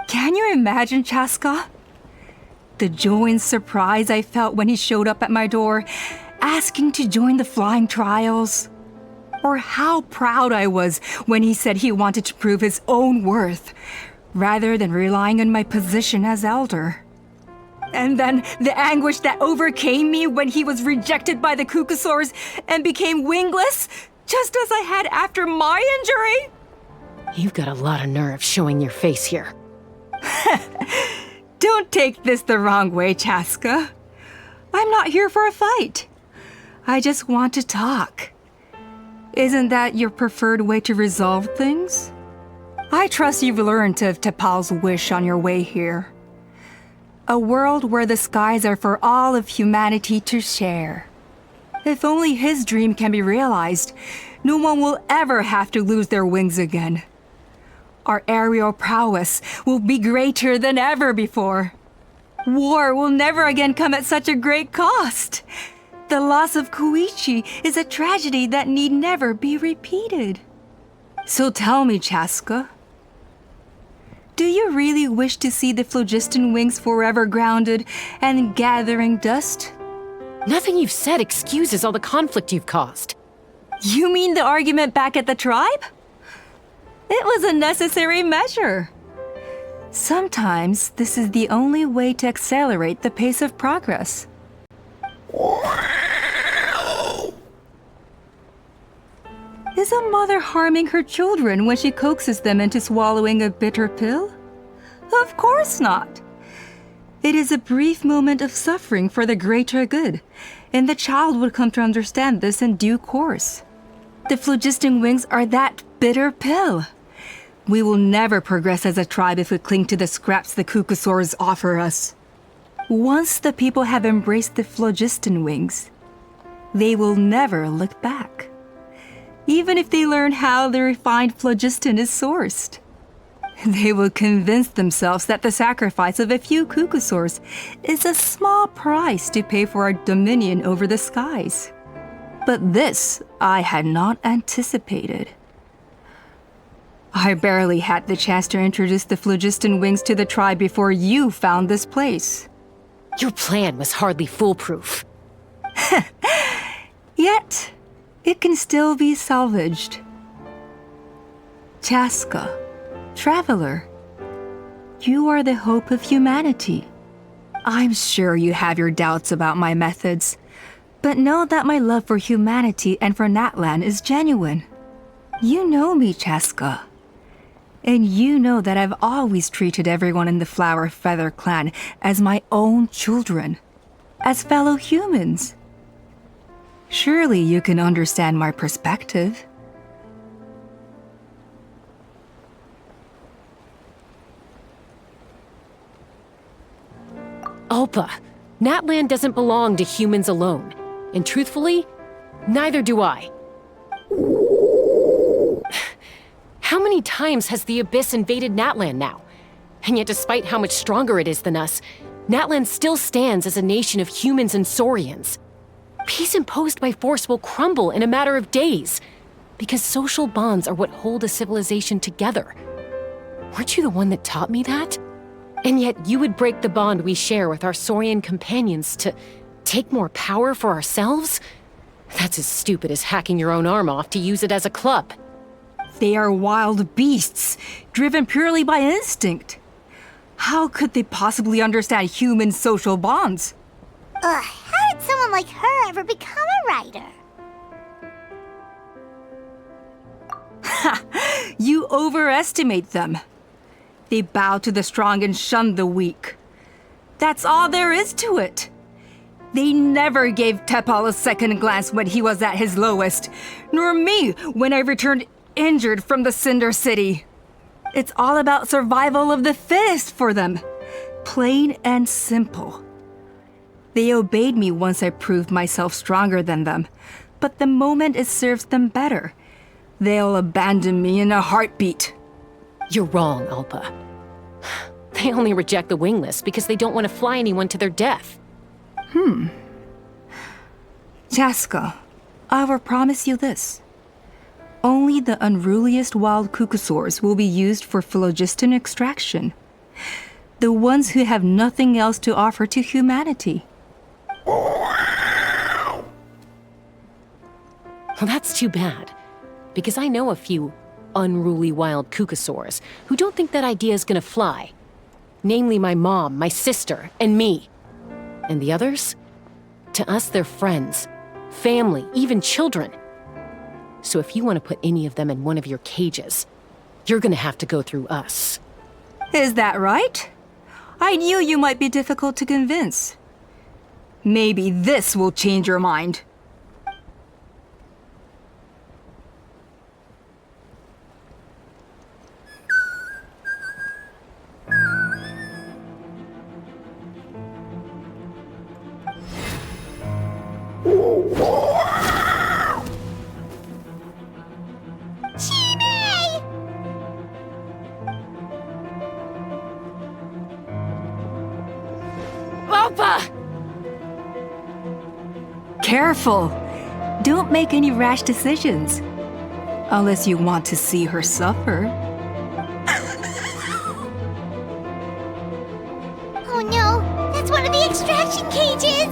Can you imagine, Chasca? The joy and surprise I felt when he showed up at my door, asking to join the flying trials. Or how proud I was when he said he wanted to prove his own worth, rather than relying on my position as elder. And then the anguish that overcame me when he was rejected by the Cucusaurs and became wingless, just as I had after my injury. You've got a lot of nerve showing your face here. Don't take this the wrong way, Chasca. I'm not here for a fight. I just want to talk. Isn't that your preferred way to resolve things? I trust you've learned of Tepal's wish on your way here. A world where the skies are for all of humanity to share. If only his dream can be realized, no one will ever have to lose their wings again. Our aerial prowess will be greater than ever before. War will never again come at such a great cost. The loss of Koichi is a tragedy that need never be repeated. So tell me, Chasca, do you really wish to see the phlogiston wings forever grounded and gathering dust? Nothing you've said excuses all the conflict you've caused. You mean the argument back at the tribe? It was a necessary measure. Sometimes this is the only way to accelerate the pace of progress. Is a mother harming her children when she coaxes them into swallowing a bitter pill? Of course not. It is a brief moment of suffering for the greater good, and the child would come to understand this in due course. The phlogiston wings are that bitter pill. We will never progress as a tribe if we cling to the scraps the Cucusaurs offer us. Once the people have embraced the phlogiston wings, they will never look back. Even if they learn how the refined phlogiston is sourced. They will convince themselves that the sacrifice of a few Cucusaurs is a small price to pay for our dominion over the skies. But this I had not anticipated. I barely had the chance to introduce the phlogiston wings to the tribe before you found this place. Your plan was hardly foolproof. Yet, it can still be salvaged. Chasca, traveler, you are the hope of humanity. I'm sure you have your doubts about my methods, but know that my love for humanity and for Natlan is genuine. You know me, Chasca. And you know that I've always treated everyone in the Flower Feather clan as my own children, as fellow humans. Surely you can understand my perspective. Alpa, Natlan doesn't belong to humans alone. And truthfully, neither do I. How many times has the Abyss invaded Natlan now? And yet despite how much stronger it is than us, Natlan still stands as a nation of humans and Saurians. Peace imposed by force will crumble in a matter of days, because social bonds are what hold a civilization together. Weren't you the one that taught me that? And yet you would break the bond we share with our Saurian companions to take more power for ourselves? That's as stupid as hacking your own arm off to use it as a club. They are wild beasts, driven purely by instinct. How could they possibly understand human social bonds? How did someone like her ever become a writer? Ha! You overestimate them. They bow to the strong and shun the weak. That's all there is to it. They never gave Tepal a second glance when he was at his lowest, nor me when I returned injured from the Cinder City. It's all about survival of the fittest for them. Plain and simple. They obeyed me once I proved myself stronger than them, but the moment it serves them better, they'll abandon me in a heartbeat. You're wrong, Alpa. They only reject the wingless because they don't want to fly anyone to their death. Chasca, I will promise you this. Only the unruliest wild cuckosaurs will be used for phlogiston extraction. The ones who have nothing else to offer to humanity. Well, that's too bad, because I know a few unruly wild cuckosaurs who don't think that idea is gonna fly. Namely my mom, my sister, and me. And the others? To us, they're friends, family, even children. So if you want to put any of them in one of your cages, you're gonna have to go through us. Is that right? I knew you might be difficult to convince. Maybe this will change your mind. Alpa! Careful! Don't make any rash decisions. Unless you want to see her suffer. Oh no, that's one of the extraction cages!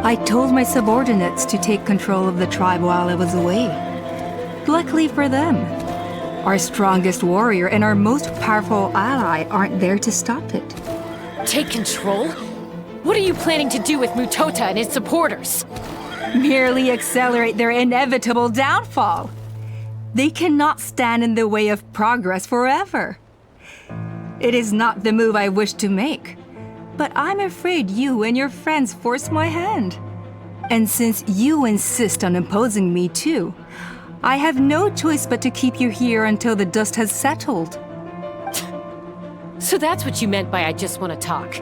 I told my subordinates to take control of the tribe while I was away. Luckily for them, our strongest warrior and our most powerful ally aren't there to stop it. Take control? What are you planning to do with Mutota and his supporters? Merely accelerate their inevitable downfall. They cannot stand in the way of progress forever. It is not the move I wish to make, but I'm afraid you and your friends force my hand. And since you insist on imposing me too, I have no choice but to keep you here until the dust has settled. So that's what you meant by I just want to talk.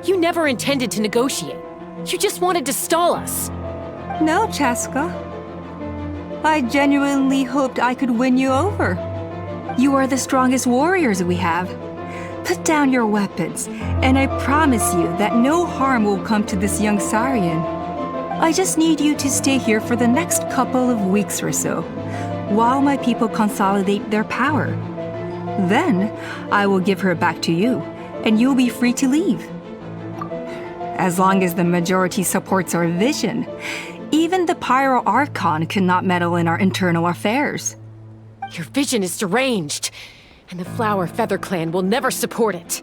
You never intended to negotiate. You just wanted to stall us. No, Chasca. I genuinely hoped I could win you over. You are the strongest warriors we have. Put down your weapons, and I promise you that no harm will come to this young Saurian. I just need you to stay here for the next couple of weeks or so, while my people consolidate their power. Then, I will give her back to you, and you'll be free to leave. As long as the majority supports our vision, even the Pyro Archon cannot meddle in our internal affairs. Your vision is deranged, and the Flower Feather Clan will never support it.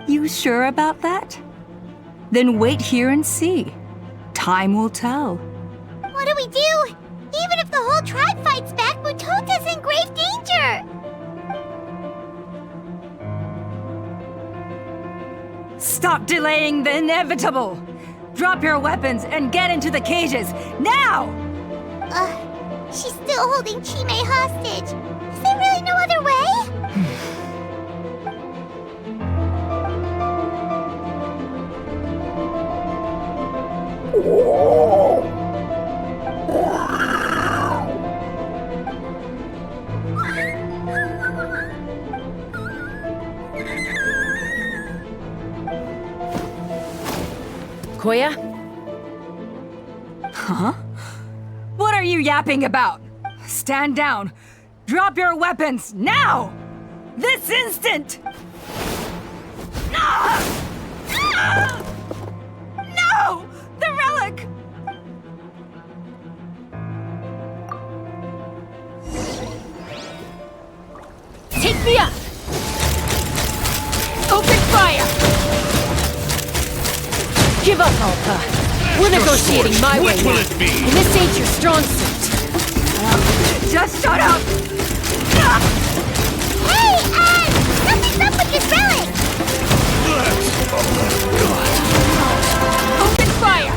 You sure about that? Then wait here and see. Time will tell. What do we do? Even if the whole tribe fights back, Mutota's in grave danger! Stop delaying the inevitable! Drop your weapons and get into the cages, now! She's still holding Chime hostage. Is there really no other way? Koya? Huh? What are you yapping about? Stand down. Drop your weapons, now! This instant! Ah! Ah! No! The relic! Take me up! Open fire! Give up, Alpa. We're negotiating my way now. And this ain't your strong suit. Just shut up! Hey, something's up with this relic! Open fire!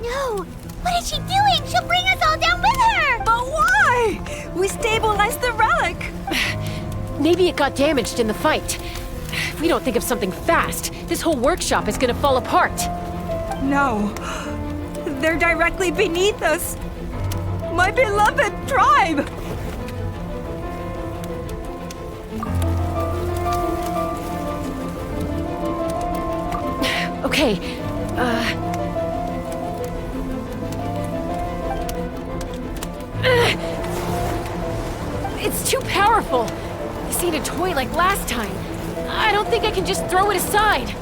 No, What is she doing? She'll bring us all down with her! But why? We stabilized the relic! Maybe it got damaged in the fight. If we don't think of something fast, this whole workshop is gonna fall apart. No. They're directly beneath us. My beloved tribe! Okay, it's too powerful. This ain't a toy like last time. I don't think I can just throw it aside.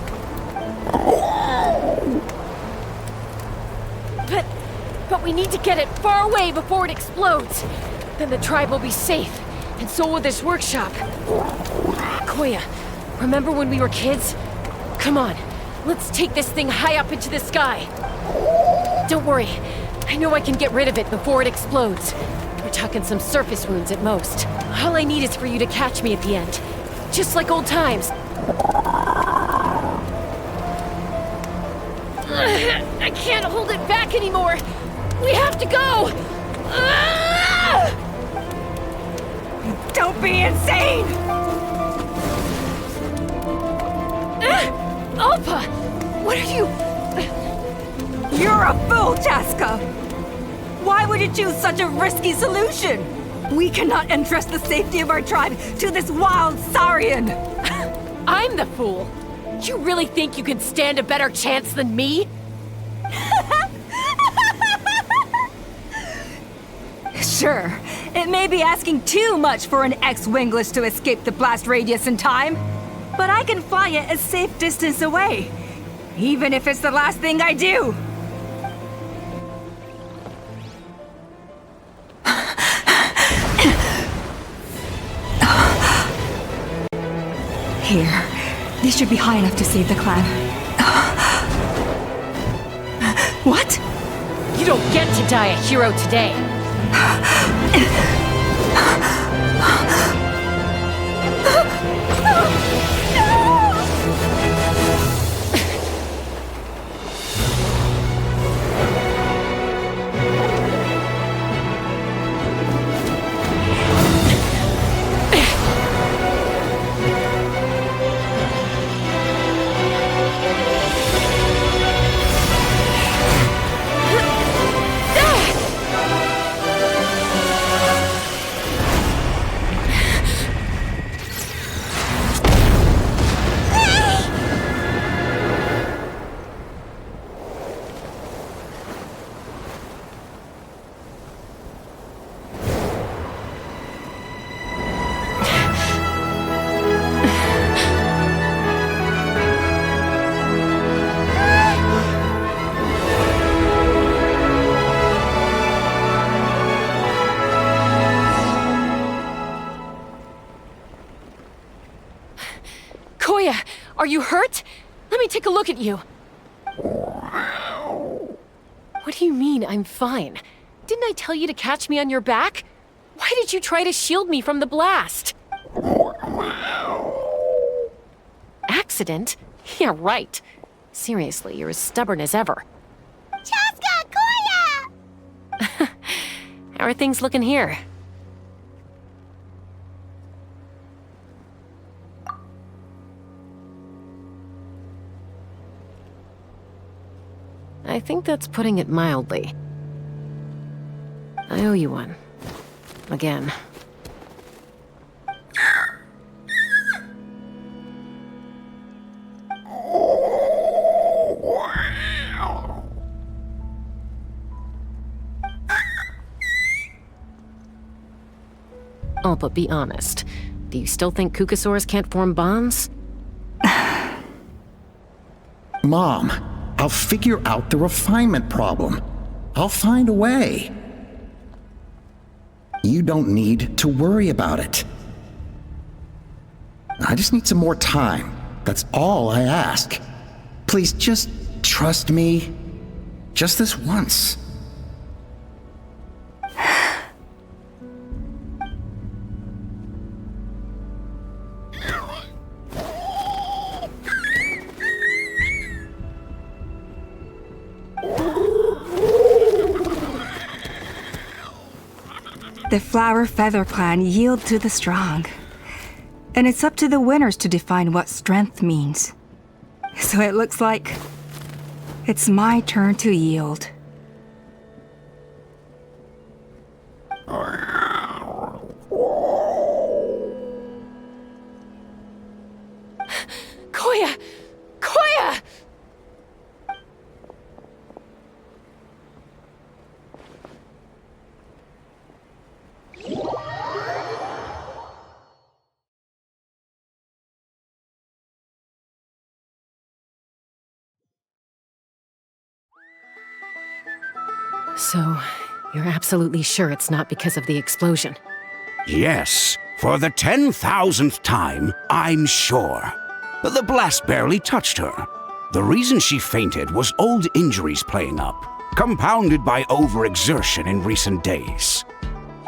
But we need to get it far away before it explodes. Then the tribe will be safe, and so will this workshop. Koya, remember when we were kids? Come on, let's take this thing high up into the sky. Don't worry, I know I can get rid of it before it explodes. We're talking some surface wounds at most. All I need is for you to catch me at the end. Just like old times. I can't hold it back anymore. We have to go! Don't be insane! Alpa! What are you... You're a fool, Chasca! Why would you choose such a risky solution? We cannot entrust the safety of our tribe to this wild Saurian! I'm the fool! You really think you can stand a better chance than me? Sure, it may be asking too much for an ex-wingless to escape the blast radius in time, but I can fly it a safe distance away, even if it's the last thing I do. Here, this should be high enough to save the clan. What? You don't get to die a hero today. Koya, are you hurt? Let me take a look at you. What do you mean, I'm fine? Didn't I tell you to catch me on your back? Why did you try to shield me from the blast? Accident? Yeah, right. Seriously, you're as stubborn as ever. Chasca! Koya! How are things looking here? I think that's putting it mildly. I owe you one. Again. Oh, but be honest. Do you still think Kukasaurs can't form bonds? Mom, I'll figure out the refinement problem. I'll find a way. You don't need to worry about it. I just need some more time. That's all I ask. Please just trust me. Just this once. The Flower Feather Clan yield to the strong. And it's up to the winners to define what strength means. So it looks like it's my turn to yield. Koya! Koya! So, you're absolutely sure it's not because of the explosion? Yes, for the 10,000th time, I'm sure. The blast barely touched her. The reason she fainted was old injuries playing up, compounded by overexertion in recent days.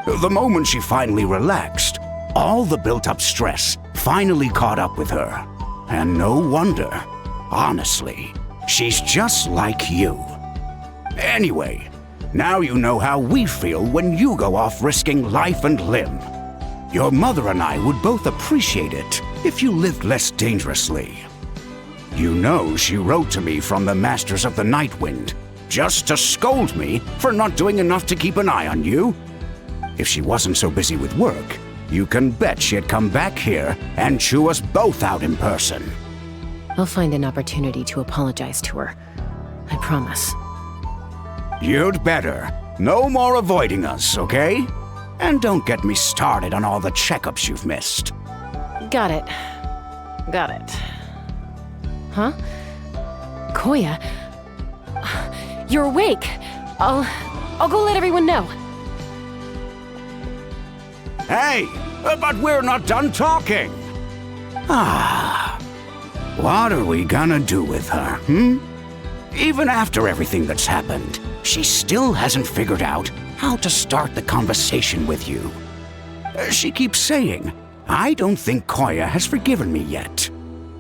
The moment she finally relaxed, all the built-up stress finally caught up with her. And no wonder. Honestly, she's just like you. Anyway, now you know how we feel when you go off risking life and limb. Your mother and I would both appreciate it if you lived less dangerously. You know she wrote to me from the Masters of the Night Wind, just to scold me for not doing enough to keep an eye on you. If she wasn't so busy with work, you can bet she'd come back here and chew us both out in person. I'll find an opportunity to apologize to her. I promise. You'd better. No more avoiding us, okay? And don't get me started on all the checkups you've missed. Got it. Got it. Huh? Koya? You're awake. I'll go let everyone know. Hey, but we're not done talking. What are we gonna do with her, Even after everything that's happened, she still hasn't figured out how to start the conversation with you. She keeps saying, I don't think Koya has forgiven me yet.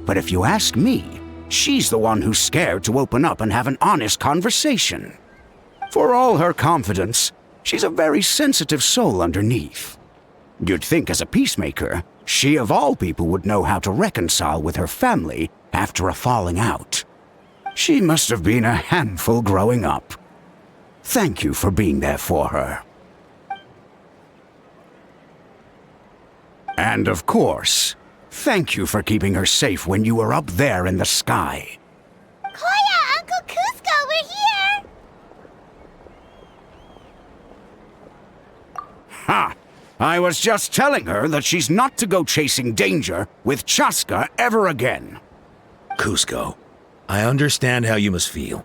But if you ask me, she's the one who's scared to open up and have an honest conversation. For all her confidence, she's a very sensitive soul underneath. You'd think as a peacemaker, she of all people would know how to reconcile with her family after a falling out. She must have been a handful growing up. Thank you for being there for her. And of course, thank you for keeping her safe when you were up there in the sky. Koya, Uncle Cusco, we're here! Ha! I was just telling her that she's not to go chasing danger with Chasca ever again. Cusco, I understand how you must feel.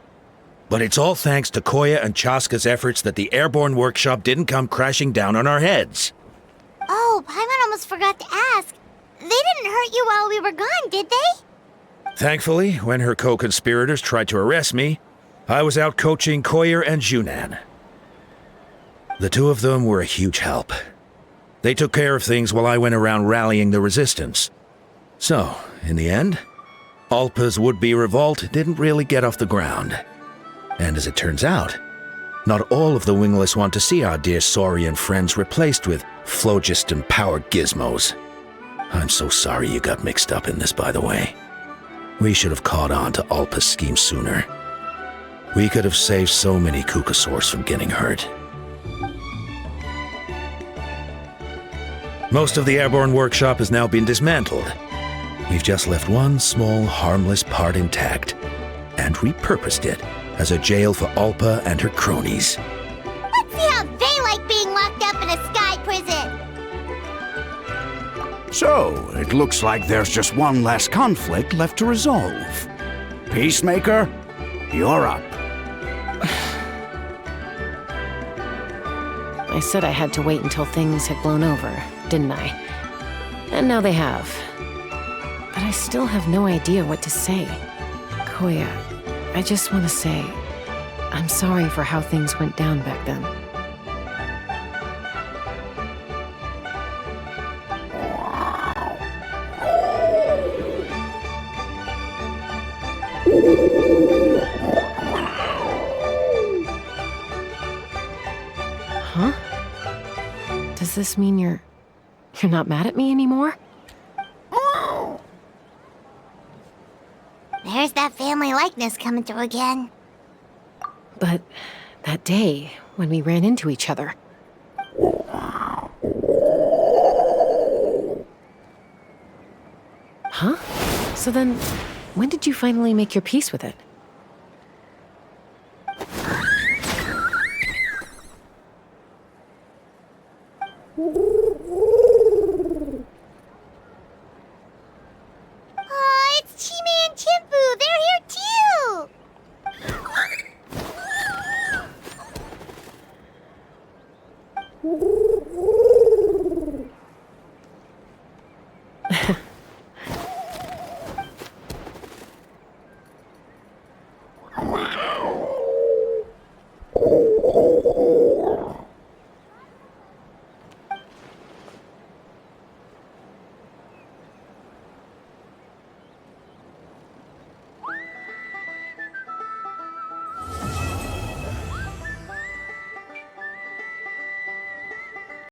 But it's all thanks to Koya and Chasca's efforts that the airborne workshop didn't come crashing down on our heads. Oh, Paimon almost forgot to ask. They didn't hurt you while we were gone, did they? Thankfully, when her co-conspirators tried to arrest me, I was out coaching Koyer and Junan. The two of them were a huge help. They took care of things while I went around rallying the resistance. So, in the end, Alpa's would-be revolt didn't really get off the ground. And as it turns out, not all of the wingless want to see our dear Saurian friends replaced with phlogiston-powered gizmos. I'm so sorry you got mixed up in this, by the way. We should have caught on to Alpa's scheme sooner. We could have saved so many Kukasaurs from getting hurt. Most of the airborne workshop has now been dismantled. We've just left one small, harmless part intact and repurposed it as a jail for Alpa and her cronies. Let's see how they like being locked up in a sky prison. So, it looks like there's just one last conflict left to resolve. Peacemaker, you're up. I said I had to wait until things had blown over, didn't I? And now they have. But I still have no idea what to say. Koya, I just want to say, I'm sorry for how things went down back then. Huh? Does this mean you're not mad at me anymore? There's that family likeness coming through again. But that day, when we ran into each other... Huh? So then, when did you finally make your peace with it?